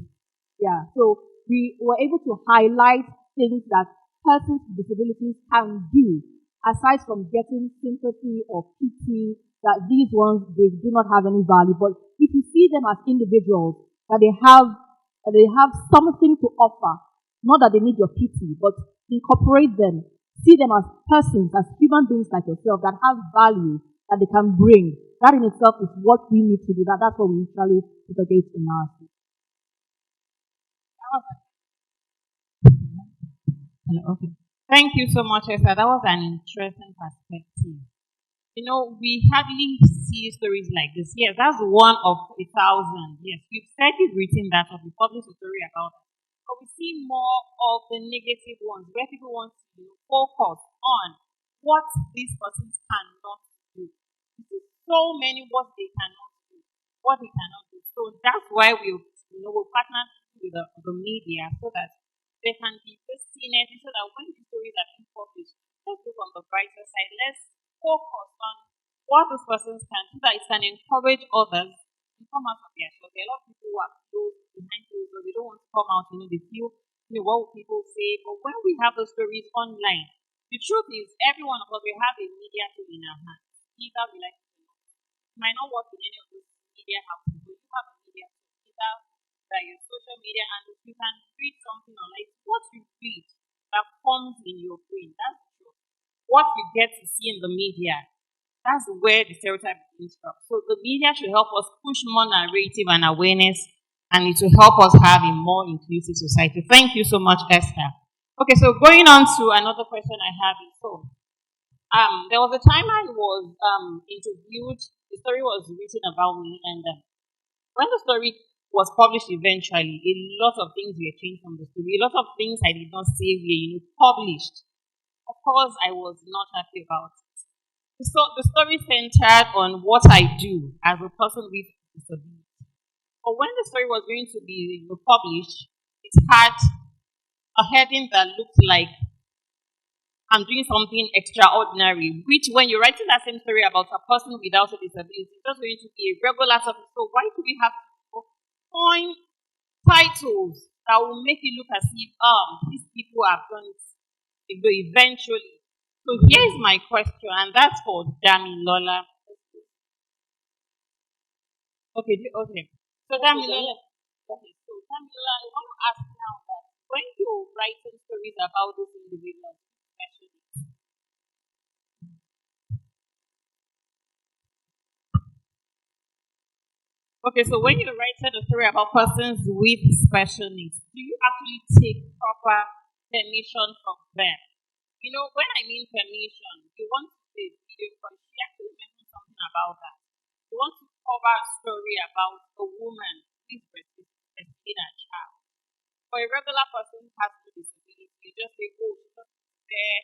Speaker 7: Yeah. So we were able to highlight things that persons with disabilities can do, aside from getting sympathy or pity, that these ones, they do not have any value. But if you see them as individuals, that they have something to offer, Not that they need your pity, but incorporate them. See them as persons, as human beings like yourself that have value that they can bring. That in itself is what we need to do. That's what we usually propagate in our school.
Speaker 4: Okay. Thank you so much, Esther. That was an interesting perspective. You know, we hardly see stories like this. Yes, that's one of 1,000. Yes, you've said you've written that or you published a story about it. But we see more of the negative ones where people want to focus on what these persons cannot do. You see so many what they cannot do, what they cannot do. So that's why we partner with the media so that they can be seen so that when the stories are being published, let's look on the brighter side. Let's focus on what those persons can do, so that it can encourage others to come out of their shell. There are a lot of people who are closed behind closed doors. They don't want to come out. They feel, what will people say? But when we have those stories online, the truth is, every one of us, we have a media tool in our hands. Either we like it or not. You might not work in any of those media houses, but you have a media tool. Either by your social media, and if you can read something online, what you read that forms in your brain. That's the truth. What you get to see in the media, that's where the stereotype begins from. So the media should help us push more narrative and awareness, and it will help us have a more inclusive society. Thank you so much, Esther. Okay, so going on to another question I have is, there was a time I was interviewed, the story was written about me, and when the story was published eventually, a lot of things were changed from the story. A lot of things I did not say were published. Of course, I was not happy about it. So the story centered on what I do as a person with disability. But when the story was going to be published, it had a heading that looked like I'm doing something extraordinary, which when you're writing that same story about a person without a disability, it's just going to be a regular topic. So why do we have to coin titles that will make it look as if these people have done it eventually? So here's my question, and that's for Damilola. Okay. So Damilola, I want to ask now that when you're writing stories about those individuals, especially, okay, so when you're writing a story about persons with special needs, do you actually take proper permission from them? When I mean permission, you want to say video because she actually mentioned something about that. You want to cover a story about a woman who is breastfeeding a child. For a regular person who has no disability, you just say, oh, she's just there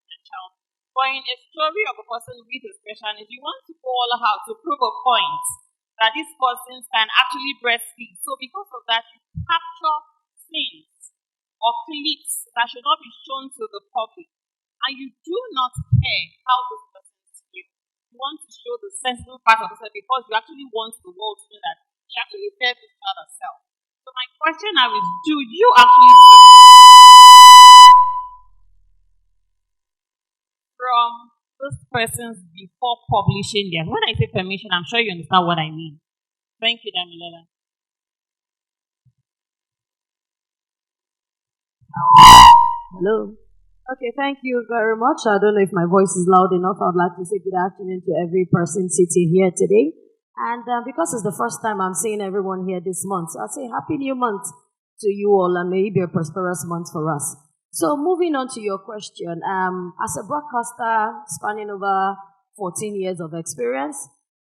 Speaker 4: a child. But in a story of a person with a special needs, you want to go all out to prove a point that these persons can actually breastfeed. So because of that, you capture scenes or clips that should not be shown to the public. And you do not care how those persons feel. You want to show the sensible part of herself because you actually want the world to know that she actually fed this child herself. So my question now is, do you actually from those persons before publishing theirs? When I say permission, I'm sure you understand what I mean. Thank you, Damilola.
Speaker 8: Hello. Okay, thank you very much. I don't know if my voice is loud enough. I would like to say good afternoon to every person sitting here today. And because it's the first time I'm seeing everyone here this month, I'll say Happy New Month to you all, and may it be a prosperous month for us. So moving on to your question, as a broadcaster spanning over 14 years of experience,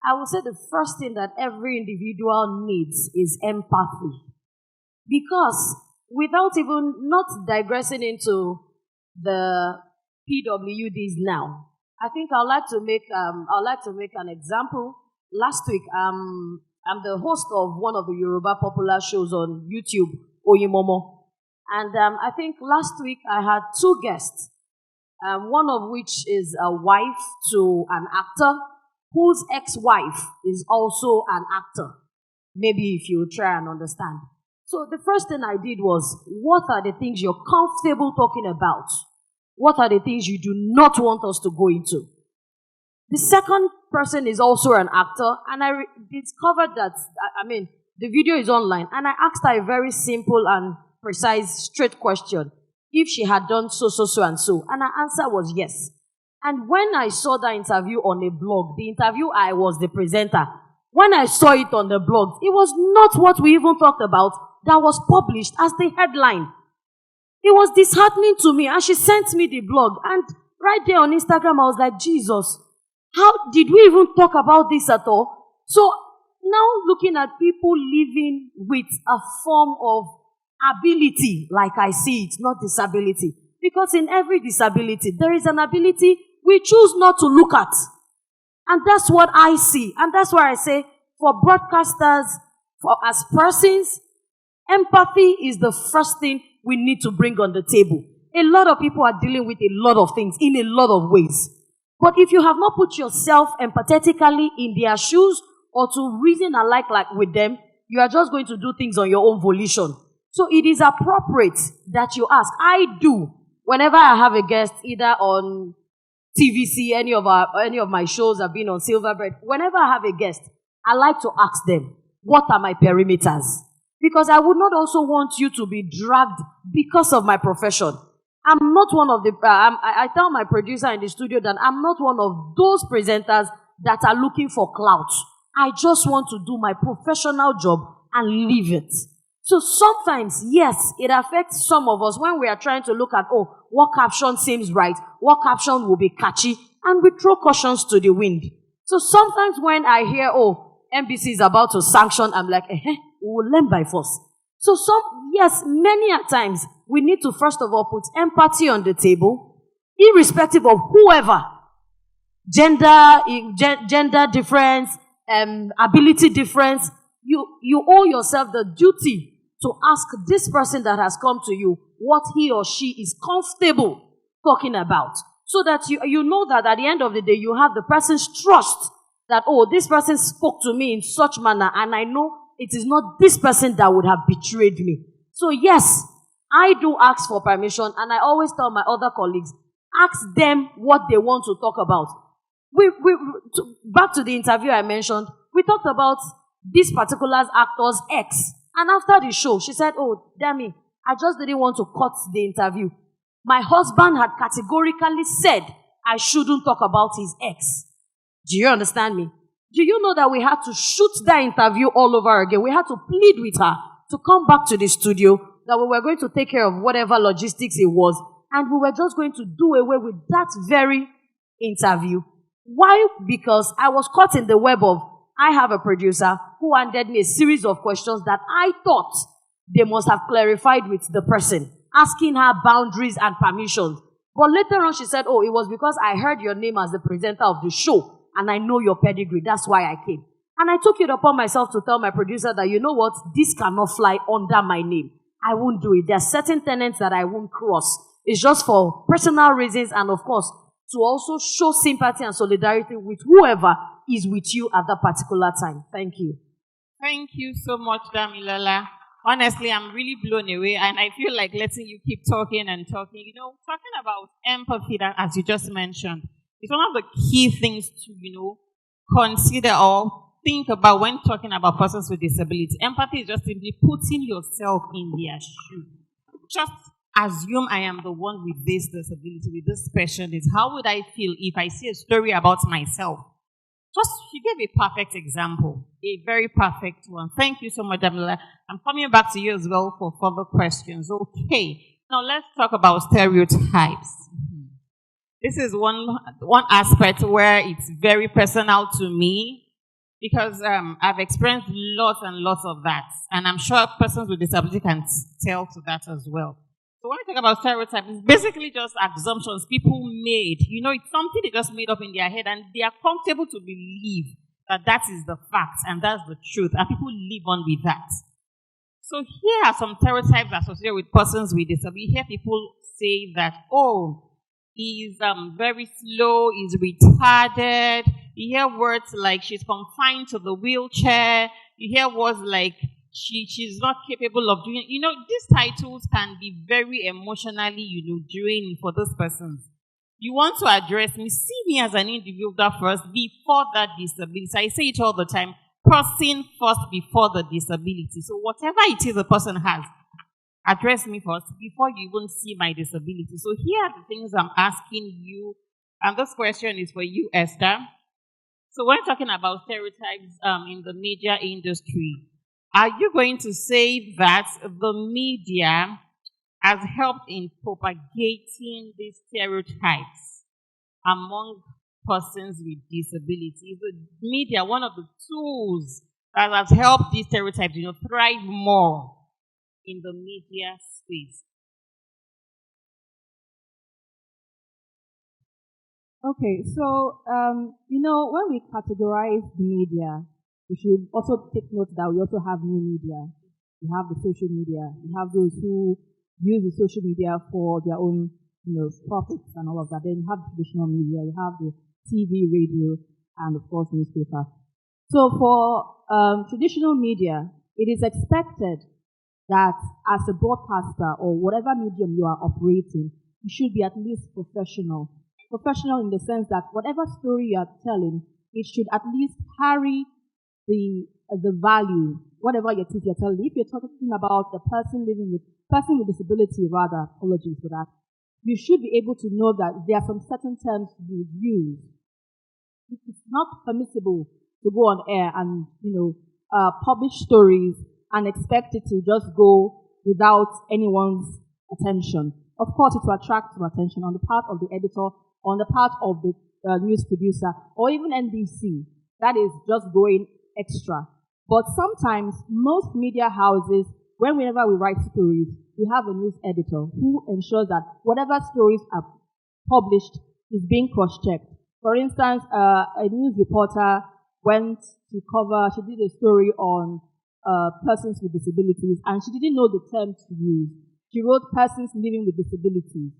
Speaker 8: I would say the first thing that every individual needs is empathy. Because without even not digressing into the PWDs now, I think I'd like to make an example. Last week, I'm the host of one of the Yoruba popular shows on YouTube, Oyimomo. And I think last week I had two guests, one of which is a wife to an actor, whose ex-wife is also an actor. Maybe if you try and understand. So the first thing I did was, what are the things you're comfortable talking about? What are the things you do not want us to go into? The second person is also an actor, and I discovered that, the video is online, and I asked her a very simple and precise, straight question. If she had done so, and so. And her answer was yes. And when I saw that interview on a blog, the interview, I was the presenter. When I saw it on the blog, it was not what we even talked about that was published as the headline. It was disheartening to me. And she sent me the blog. And right there on Instagram, I was like, Jesus, how did we even talk about this at all? So now looking at people living with a form of ability, like I see it, not disability. Because in every disability, there is an ability we choose not to look at. And that's what I see. And that's why I say, for broadcasters, for as persons, empathy is the first thing we need to bring on the table. A lot of people are dealing with a lot of things in a lot of ways. But if you have not put yourself empathetically in their shoes or to reason alike like with them, you are just going to do things on your own volition. So it is appropriate that you ask. I do. Whenever I have a guest, either on TVC, any of my shows have been on Silverbird. Whenever I have a guest, I like to ask them, what are my perimeters? Because I would not also want you to be dragged because of my profession. I'm not one of the, I tell my producer in the studio that I'm not one of those presenters that are looking for clout. I just want to do my professional job and leave it. So sometimes, yes, it affects some of us when we are trying to look at, what caption seems right, what caption will be catchy, and we throw cautions to the wind. So sometimes when I hear, NBC is about to sanction, I'm like, we will learn by force. So many a times, we need to first of all put empathy on the table, irrespective of whoever, gender difference, ability difference. You owe yourself the duty to ask this person that has come to you what he or she is comfortable talking about. So that you know that at the end of the day, you have the person's trust that, this person spoke to me in such manner, and I know it is not this person that would have betrayed me. So yes, I do ask for permission, and I always tell my other colleagues, ask them what they want to talk about. Back to the interview I mentioned, we talked about this particular actor's ex. And after the show, she said, damn it, I just didn't want to cut the interview. My husband had categorically said I shouldn't talk about his ex. Do you understand me? Do you know that we had to shoot that interview all over again? We had to plead with her to come back to the studio, that we were going to take care of whatever logistics it was, and we were just going to do away with that very interview. Why? Because I was caught in the web of, I have a producer who handed me a series of questions that I thought they must have clarified with the person, asking her boundaries and permissions. But later on she said, it was because I heard your name as the presenter of the show and I know your pedigree. That's why I came. And I took it upon myself to tell my producer that, you know what, this cannot fly under my name. I won't do it. There are certain tenets that I won't cross. It's just for personal reasons and, of course, to also show sympathy and solidarity with whoever is with you at that particular time. Thank you.
Speaker 4: Thank you so much, Damilola. Honestly, I'm really blown away, and I feel like letting you keep talking and talking. Talking about empathy, that, as you just mentioned, is one of the key things to, consider or think about when talking about persons with disability. Empathy is just simply putting yourself in their shoes. Just assume I am the one with this disability, with this specialness. How would I feel if I see a story about myself? She gave a perfect example, a very perfect one. Thank you so much, Damilola. I'm coming back to you as well for further questions. Okay, now let's talk about stereotypes. This is one aspect where it's very personal to me because I've experienced lots and lots of that, and I'm sure persons with disability can tell to that as well. So when we talk about stereotypes, it's basically just assumptions people made. It's something they just made up in their head, and they are comfortable to believe that is the fact and that's the truth, and people live on with that. So here are some stereotypes associated with persons with disability. You hear people say that, he's very slow, he's retarded. You hear words like she's confined to the wheelchair. You hear words like she's not capable of doing, these titles can be very emotionally, draining for those persons. You want to address me, see me as an individual first before that disability. I say it all the time, person first before the disability. So whatever it is a person has, address me first before you even see my disability. So here are the things I'm asking you, and this question is for you, Esther. So when talking about stereotypes in the media industry, are you going to say that the media has helped in propagating these stereotypes among persons with disabilities? Is the media one of the tools that has helped these stereotypes, thrive more in the media space?
Speaker 7: Okay, so, when we categorize the media, we should also take note that we also have new media. We have the social media. We have those who use the social media for their own, profits and all of that. Then you have traditional media. You have the TV, radio, and of course newspaper. So for traditional media, it is expected that as a broadcaster or whatever medium you are operating, you should be at least professional. Professional in the sense that whatever story you are telling, it should at least carry the value, whatever it is you're telling. If you're talking about a person with disability, rather, apologies for that, you should be able to know that there are some certain terms you would use. It's not permissible to go on air and, publish stories and expect it to just go without anyone's attention. Of course, it will attract some attention on the part of the editor, on the part of the news producer, or even NBC. That is just going extra. But sometimes, most media houses, whenever we write stories, we have a news editor who ensures that whatever stories are published is being cross-checked. For instance, a news reporter went to she did a story on persons with disabilities, and she didn't know the terms to use. She wrote persons living with disabilities.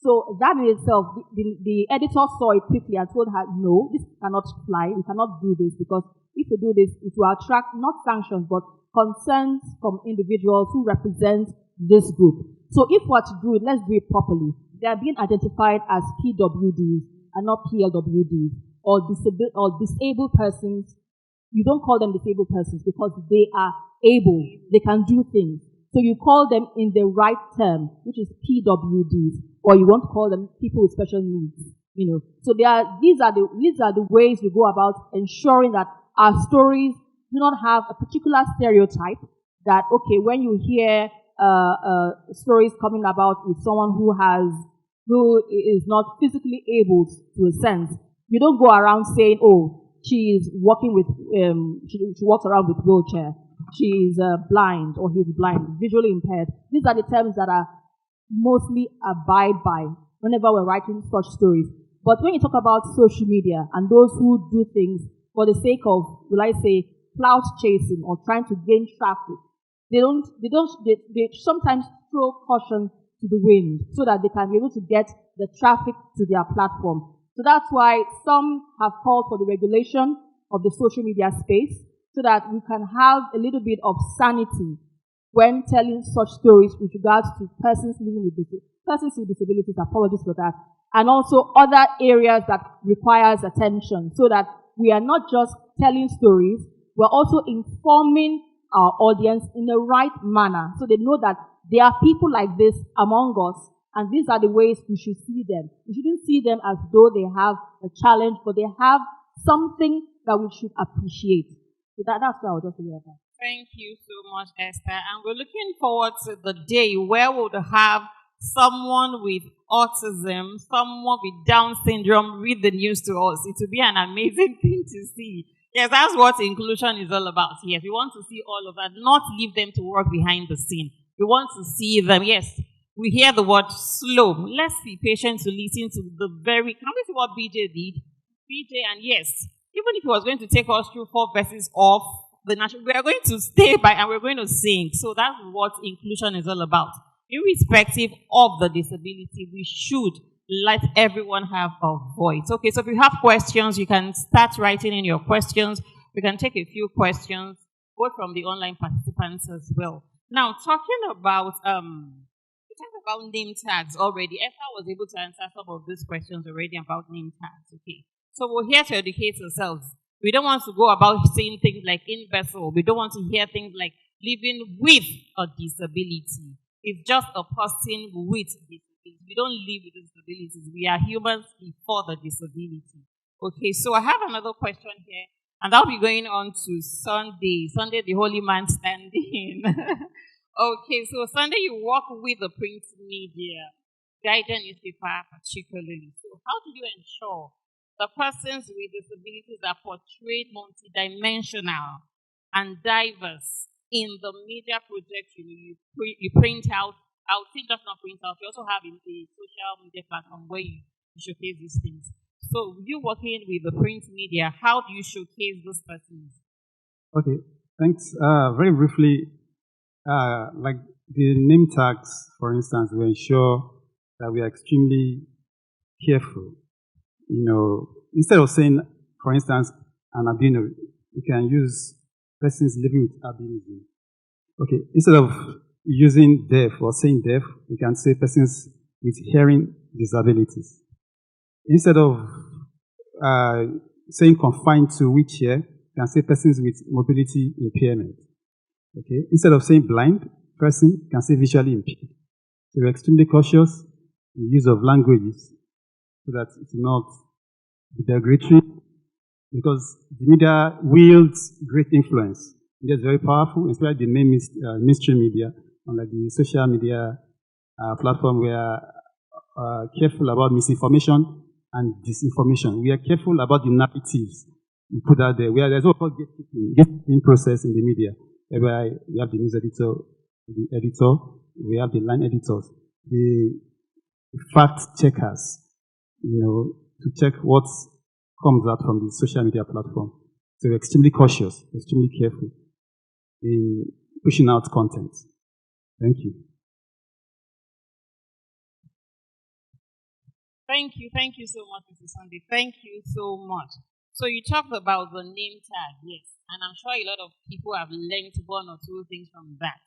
Speaker 7: So that in itself, the editor saw it quickly and told her, no, this cannot fly, we cannot do this, because if we do this, it will attract not sanctions, but concerns from individuals who represent this group. So if we're to do it, let's do it properly. They are being identified as PWDs and not PLWDs, or disabled persons. You don't call them disabled persons because they are able, they can do things. So you call them in the right term, which is PWDs, or you want to call them people with special needs. So these are the ways we go about ensuring that our stories do not have a particular stereotype. That when you hear stories coming about with someone who is not physically able to a sense, you don't go around saying, oh, she is walking with she walks around with wheelchair. She is blind, or he's blind, visually impaired. These are the terms that are mostly abide by whenever we're writing such stories. But when you talk about social media and those who do things for the sake of, clout chasing or trying to gain traffic, they sometimes throw caution to the wind so that they can be able to get the traffic to their platform. So that's why some have called for the regulation of the social media space, so that we can have a little bit of sanity when telling such stories with regards to persons with disabilities, apologies for that, and also other areas that requires attention, so that we are not just telling stories, we're also informing our audience in the right manner, so they know that there are people like this among us, and these are the ways we should see them. We shouldn't see them as though they have a challenge, but they have something that we should appreciate. So that's what I would just say about that.
Speaker 4: Thank you so much, Esther. And we're looking forward to the day where we'll have someone with autism, someone with Down syndrome read the news to us. It will be an amazing thing to see. Yes, that's what inclusion is all about. Yes, we want to see all of that, not leave them to work behind the scene. We want to see them. Yes, we hear the word slow. Let's be patient to listen to can we see what BJ did? BJ, and yes, even if he was going to take us through 4 verses of the national, we are going to stay by and we're going to sing. So that's what inclusion is all about. Irrespective of the disability, we should let everyone have a voice. Okay, so if you have questions, you can start writing in your questions. We can take a few questions, both from the online participants as well. Now, talking about we talked about name tags already. Esther was able to answer some of these questions already about name tags. Okay. So we're here to educate ourselves. We don't want to go about saying things like imbecile. We don't want to hear things like living with a disability. is just a person with disabilities. We don't live with disabilities. We are humans before the disability. Okay, so I have another question here, and I'll be going on to Sunday. Sunday, the holy man standing. Okay, so Sunday you work with the print media, Guardian newspaper particularly. So how do you ensure the persons with disabilities are portrayed multidimensional and diverse in the media project you print out? I would think just not print out. You also have a social media platform where you showcase these things. So you working with the print media, how do you showcase those persons?
Speaker 5: Okay, thanks. Very briefly, like the name tags, for instance, we ensure that we are extremely careful. You know, instead of saying, for instance, an albino, you can use persons living with albinism. Okay, instead of using deaf or saying deaf, you can say persons with hearing disabilities. Instead of saying confined to wheelchair, you can say persons with mobility impairment. Okay, instead of saying blind person, you can say visually impaired. So we're extremely cautious in the use of languages so that it's not derogatory, because the media wields great influence. Media is very powerful, especially the mainstream media, unlike the social media platform. We are careful about misinformation and disinformation. We are careful about the narratives we put out there. There's what we call gatekeeping process in the media, whereby we have the news editor, we have the line editors, the fact checkers, you know, to check what comes out from the social media platform. So we're extremely cautious, extremely careful in pushing out content. Thank you.
Speaker 4: Thank you so much, Mr. Sunday. Thank you so much. So you talked about the name tag, yes, and I'm sure a lot of people have learned one or two things from that.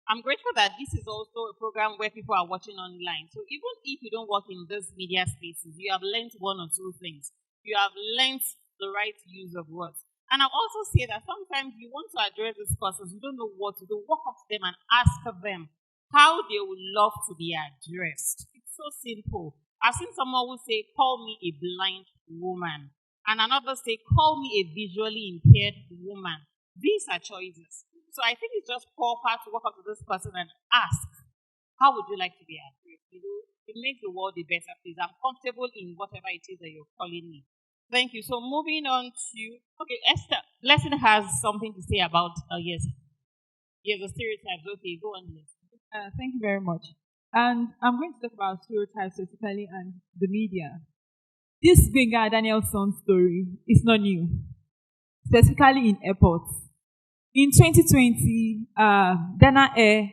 Speaker 4: I'm grateful that this is also a program where people are watching online. So even if you don't work in these media spaces, you have learned one or two things. You have learned the right use of words. And I'll also say that sometimes you want to address these persons, you don't know what to do. Walk up to them and ask them how they would love to be addressed. It's so simple. I've seen someone who say, call me a blind woman. And another say, call me a visually impaired woman. These are choices. So I think it's just proper to walk up to this person and ask, how would you like to be addressed? You know, it makes the world a better place. I'm comfortable in whatever it is that you're calling me. Thank you. So moving on to, okay, Esther, Blessing has something to say about, yes, the stereotypes. Okay, go on, Blessing.
Speaker 6: Thank you very much. And I'm going to talk about stereotypes specifically and the media. This Gbenga Danielson story is not new, specifically in airports. In 2020, Dana Air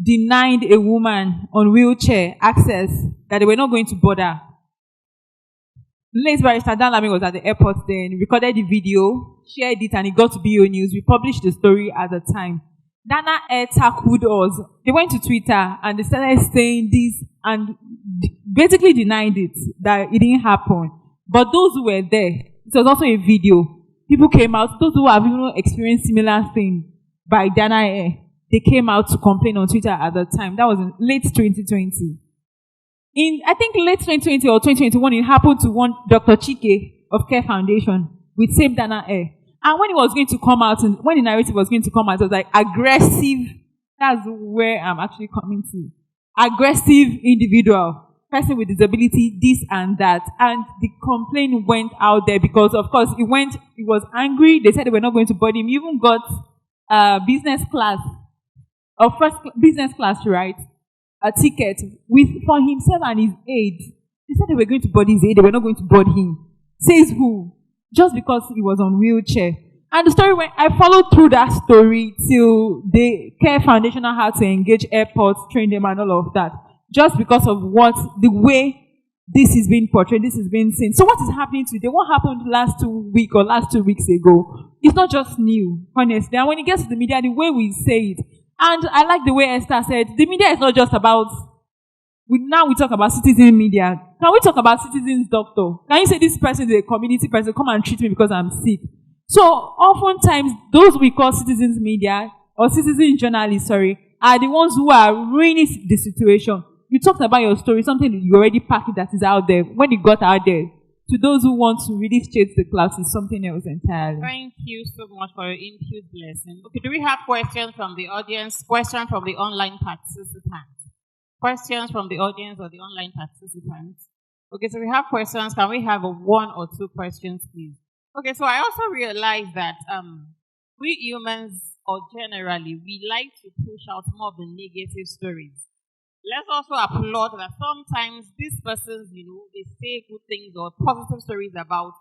Speaker 6: denied a woman on wheelchair access that they were not going to border. Late barrister Dan Lamy was at the airport then, recorded the video, shared it, and it got to BO News. We published the story at the time. Dana Air tackled us. They went to Twitter and they started saying this and basically denied it, that it didn't happen. But those who were there, it was also a video. People came out, those who have even experienced similar thing by Dana Air, they came out to complain on Twitter at the time. That was in late 2020. In, I think, late 2020 or 2021, it happened to one Dr. Chike of Care Foundation with same Dana Air. And when it was going to come out, and when the narrative was going to come out, it was like aggressive. That's where I'm actually coming to. Aggressive individual, person with disability, this and that. And the complaint went out there because, of course, it was angry. They said they were not going to body him. He even got business class, or business class, right? A ticket for himself and his aide. They said they were going to body his aide. They were not going to body him. Says who? Just because he was on wheelchair. And the story went, I followed through that story till the Care Foundation had to engage airports, train them and all of that. Just because of the way this is being portrayed, this is being seen. So what is happening today? What happened last 2 weeks ago? It's not just new, honestly. And when it gets to the media, the way we say it, and I like the way Esther said, the media is not just about, now we talk about citizen media. Can we talk about citizens doctor? Can you say this person is a community person, come and treat me because I'm sick? So oftentimes, those we call citizens media, or citizen journalists, are the ones who are ruining the situation. You talked about your story, something that you already packed that is out there. When it got out there, to those who want to really chase the clouds, is something else entirely.
Speaker 4: Thank you so much for your input, blessing. Okay, do we have questions from the audience? Questions from the online participants? Questions from the audience or the online participants? Okay, so we have questions. Can we have one or two questions, please? Okay, so I also realized that we humans, or generally, we like to push out more of the negative stories. Let's also applaud that sometimes these persons, they say good things or positive stories about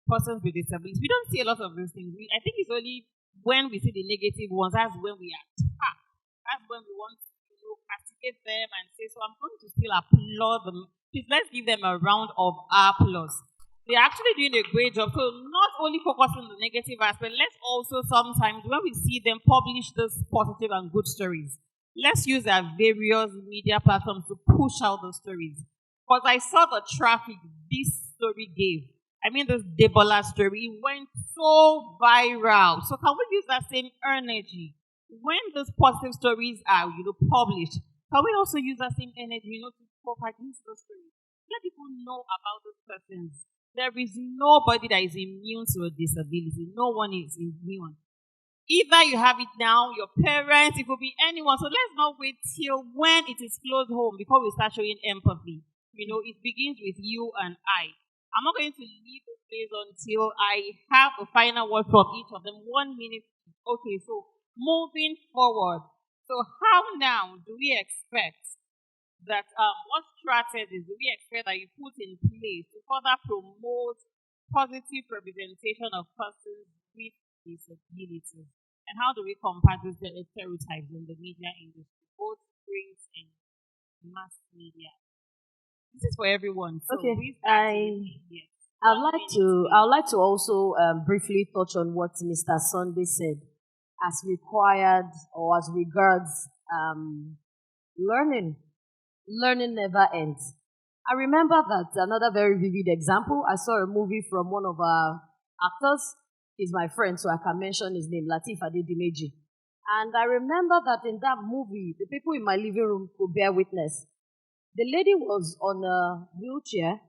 Speaker 4: persons with disabilities. We don't see a lot of these things. I think it's only when we see the negative ones, that's when we attack. That's when we want to, castigate them and say, so I'm going to still applaud them. Please, let's give them a round of applause. They're actually doing a great job. So not only focus on the negative aspect, let's also sometimes, when we see them, publish those positive and good stories. Let's use our various media platforms to push out those stories. Because I saw the traffic this story gave. I mean, this Debola story, it went so viral. So can we use that same energy? When those positive stories are, published, can we also use that same energy, to propagate those stories? Let people know about those persons. There is nobody that is immune to a disability. No one is immune. Either you have it now, your parents, it could be anyone. So let's not wait till when it is close home before we start showing empathy. It begins with you and I. I'm not going to leave the place until I have a final word from each of them. 1 minute. Okay, so moving forward. So how now do we expect that, what strategies do we expect that you put in place to further promote positive representation of persons with disabilities? And how do we combat these stereotypes in the media industry, both print and mass media? This is for everyone. So
Speaker 8: okay, I'd like to also briefly touch on what Mr. Sunday said, as required or as regards learning. Learning never ends. I remember that another very vivid example. I saw a movie from one of our actors. He's my friend, so I can mention his name, Lateef Adedimeji. And I remember that in that movie, the people in my living room could bear witness. The lady was on a wheelchair,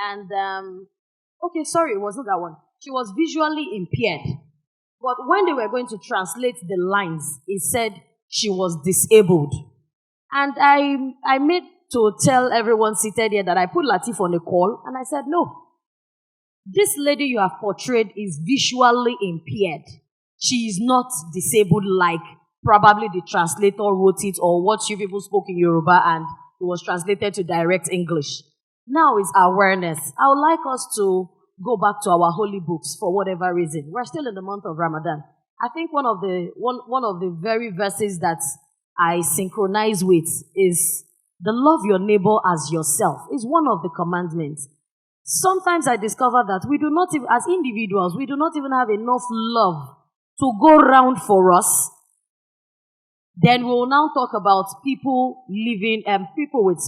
Speaker 8: and it wasn't that one. She was visually impaired. But when they were going to translate the lines, it said she was disabled. And I made to tell everyone seated here that I put Lateef on a call, and I said, no. This lady you have portrayed is visually impaired. She is not disabled like probably the translator wrote it or what you people spoke in Yoruba and it was translated to direct English. Now is awareness. I would like us to go back to our holy books for whatever reason. We're still in the month of Ramadan. I think one of the very verses that I synchronize with is the love your neighbor as yourself. Is one of the commandments. Sometimes I discover that we do not even, as individuals, we do not even have enough love to go round for us. Then we will now talk about people living, people with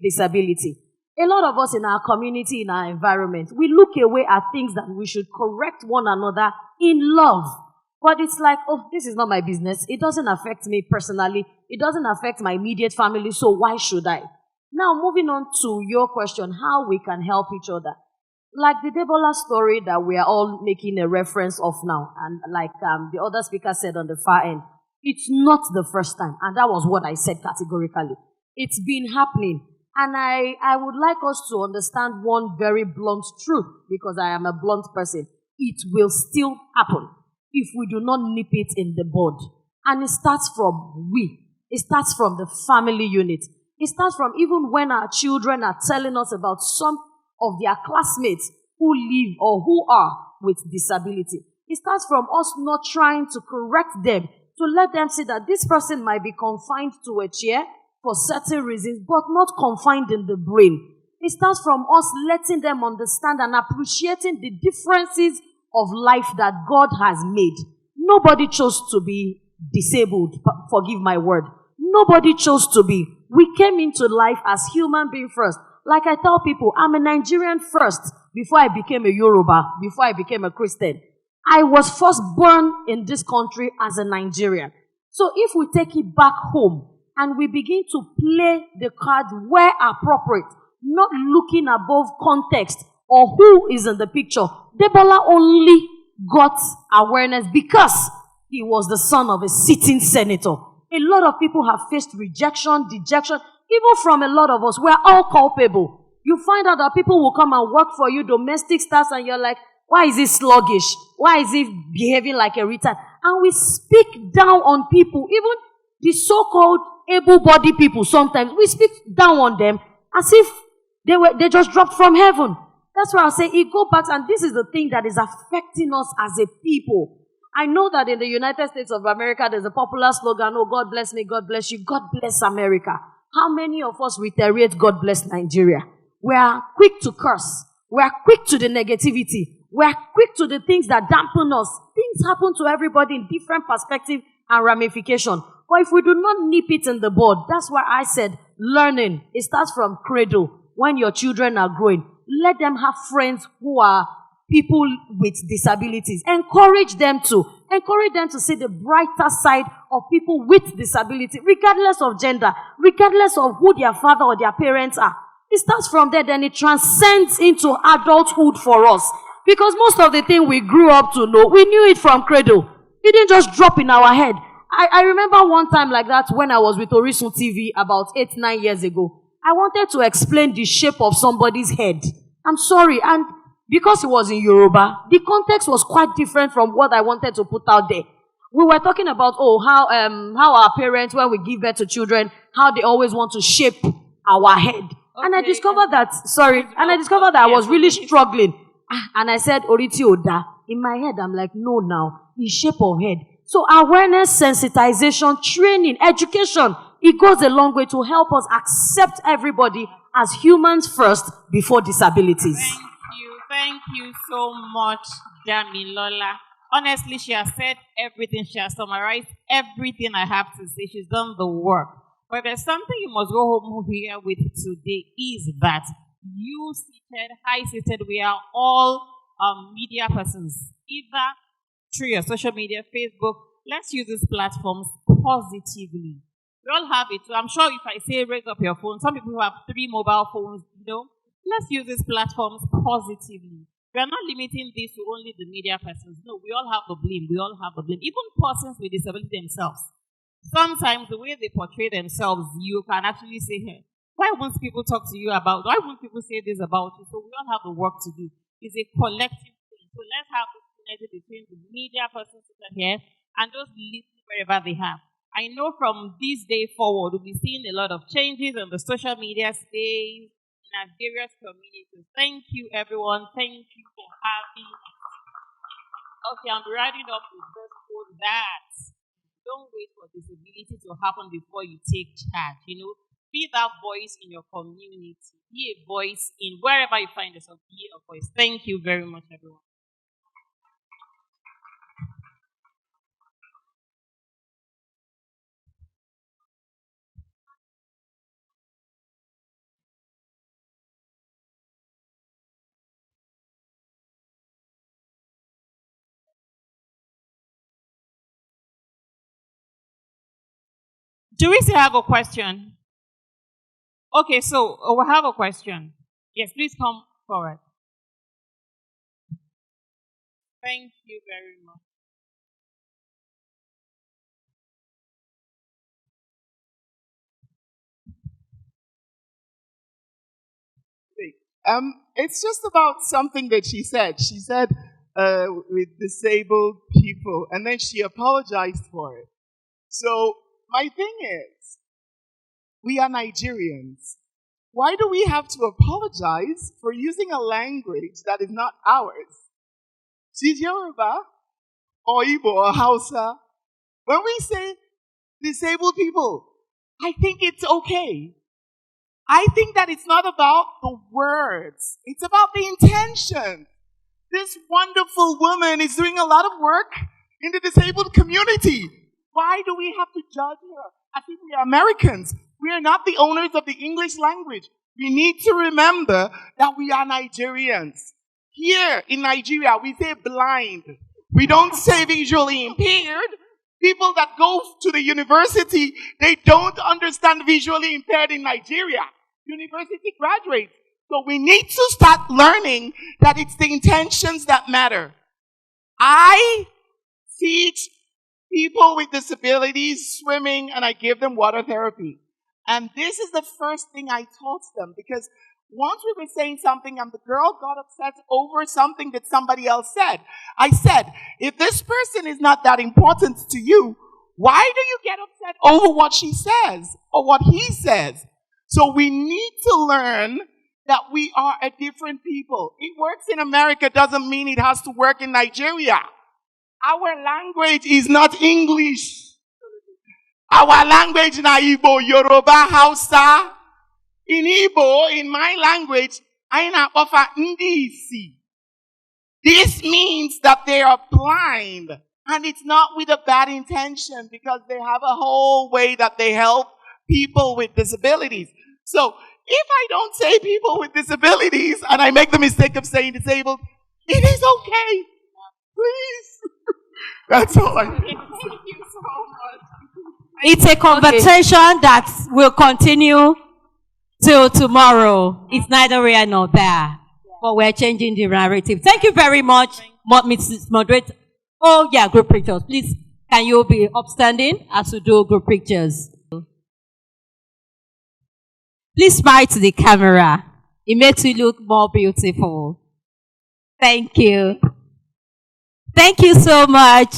Speaker 8: disability. A lot of us in our community, in our environment, we look away at things that we should correct one another in love. But it's like, oh, this is not my business. It doesn't affect me personally. It doesn't affect my immediate family, so why should I? Now, moving on to your question, how we can help each other. Like the Debola story that we are all making a reference of now, and like the other speaker said on the far end, it's not the first time, and that was what I said categorically. It's been happening, and I would like us to understand one very blunt truth, because I am a blunt person. It will still happen if we do not nip it in the bud. And it starts from we. It starts from the family unit. It starts from even when our children are telling us about some of their classmates who live or who are with disability. It starts from us not trying to correct them, to let them see that this person might be confined to a chair for certain reasons, but not confined in the brain. It starts from us letting them understand and appreciating the differences of life that God has made. Nobody chose to be disabled, forgive my word. Nobody chose to be. We came into life as human beings first. Like I tell people, I'm a Nigerian first before I became a Yoruba, before I became a Christian. I was first born in this country as a Nigerian. So if we take it back home and we begin to play the cards where appropriate, not looking above context or who is in the picture, Debola only got awareness because he was the son of a sitting senator. A lot of people have faced rejection, dejection, even from a lot of us. We're all culpable. You find out that people will come and work for you, domestic staff, and you're like, why is he sluggish? Why is he behaving like a retard? And we speak down on people, even the so-called able-bodied people sometimes. We speak down on them as if they just dropped from heaven. That's why I say it go back, and this is the thing that is affecting us as a people. I know that in the United States of America, there's a popular slogan, oh, God bless me, God bless you, God bless America. How many of us reiterate, God bless Nigeria? We are quick to curse. We are quick to the negativity. We are quick to the things that dampen us. Things happen to everybody in different perspective and ramification. But if we do not nip it in the bud, that's why I said learning, it starts from cradle. When your children are growing, let them have friends who are people with disabilities. Encourage them to see the brighter side of people with disability, regardless of gender, regardless of who their father or their parents are. It starts from there, then it transcends into adulthood for us. Because most of the thing we grew up to know, we knew it from cradle. It didn't just drop in our head. I remember one time like that when I was with Orisun TV about 8-9 years ago. I wanted to explain the shape of somebody's head. I'm sorry. And because it was in Yoruba, the context was quite different from what I wanted to put out there. We were talking about, how our parents, when we give birth to children, how they always want to shape our head. Okay. And I discovered that I was really struggling. And I said, Oriti Oda. In my head, I'm like, no, now, the shape of head. So awareness, sensitization, training, education, it goes a long way to help us accept everybody as humans first before disabilities.
Speaker 4: Thank you so much, Damilola. Honestly, she has said everything. She has summarized everything I have to say. She's done the work. But there's something you must go home here with today is that you seated, high seated, we are all media persons, either through your social media, Facebook. Let's use these platforms positively. We all have it. So I'm sure if I say raise up your phone, some people have 3 mobile phones, Let's use these platforms positively. We are not limiting this to only the media persons. No, we all have the blame. We all have the blame. Even persons with disability themselves. Sometimes the way they portray themselves, you can actually say, hey, why won't people talk to you about, why won't people say this about you? So we all have the work to do. It's a collective thing. So let's have this connection between the media persons that are here and those listening wherever they have. I know from this day forward, we'll be seeing a lot of changes on the social media space in our various communities. Thank you, everyone. Thank you for having me. Okay, I'm writing up with this for that. Don't wait for disability to happen before you take charge. Be that voice in your community. Be a voice in wherever you find yourself. Be a voice. Thank you very much, everyone. Do we still have a question? Okay, so we have a question. Yes, please come forward. Thank you very much.
Speaker 9: It's just about something that she said. She said with disabled people, and then she apologized for it. So my thing is, we are Nigerians. Why do we have to apologize for using a language that is not ours? She's Yoruba, or Igbo, or Hausa. When we say disabled people, I think it's okay. I think that it's not about the words. It's about the intention. This wonderful woman is doing a lot of work in the disabled community. Why do we have to judge her? I think we are Americans. We are not the owners of the English language. We need to remember that we are Nigerians. Here in Nigeria, we say blind. We don't say visually impaired. People that go to the university, they don't understand visually impaired in Nigeria. University graduates. So we need to start learning that it's the intentions that matter. I teach people with disabilities swimming and I give them water therapy. And this is the first thing I taught them, because once we were saying something and the girl got upset over something that somebody else said, I said, if this person is not that important to you, why do you get upset over what she says or what he says? So we need to learn that we are a different people. It works in America doesn't mean it has to work in Nigeria. Our language is not English. Our language na Igbo, Yoruba, Hausa. In Igbo, in my language, I na offer Ndisi. This means that they are blind. And it's not with a bad intention, because they have a whole way that they help people with disabilities. So, if I don't say people with disabilities and I make the mistake of saying disabled, it is okay. Please. That's all I think. Thank you so much.
Speaker 2: It's a conversation that will continue till tomorrow. It's neither here nor there. But we're changing the narrative. Thank you very much, Mrs. Moderator. Oh, yeah, group pictures. Please, can you be upstanding as we do group pictures? Please smile to the camera. It makes you look more beautiful. Thank you. Thank you so much.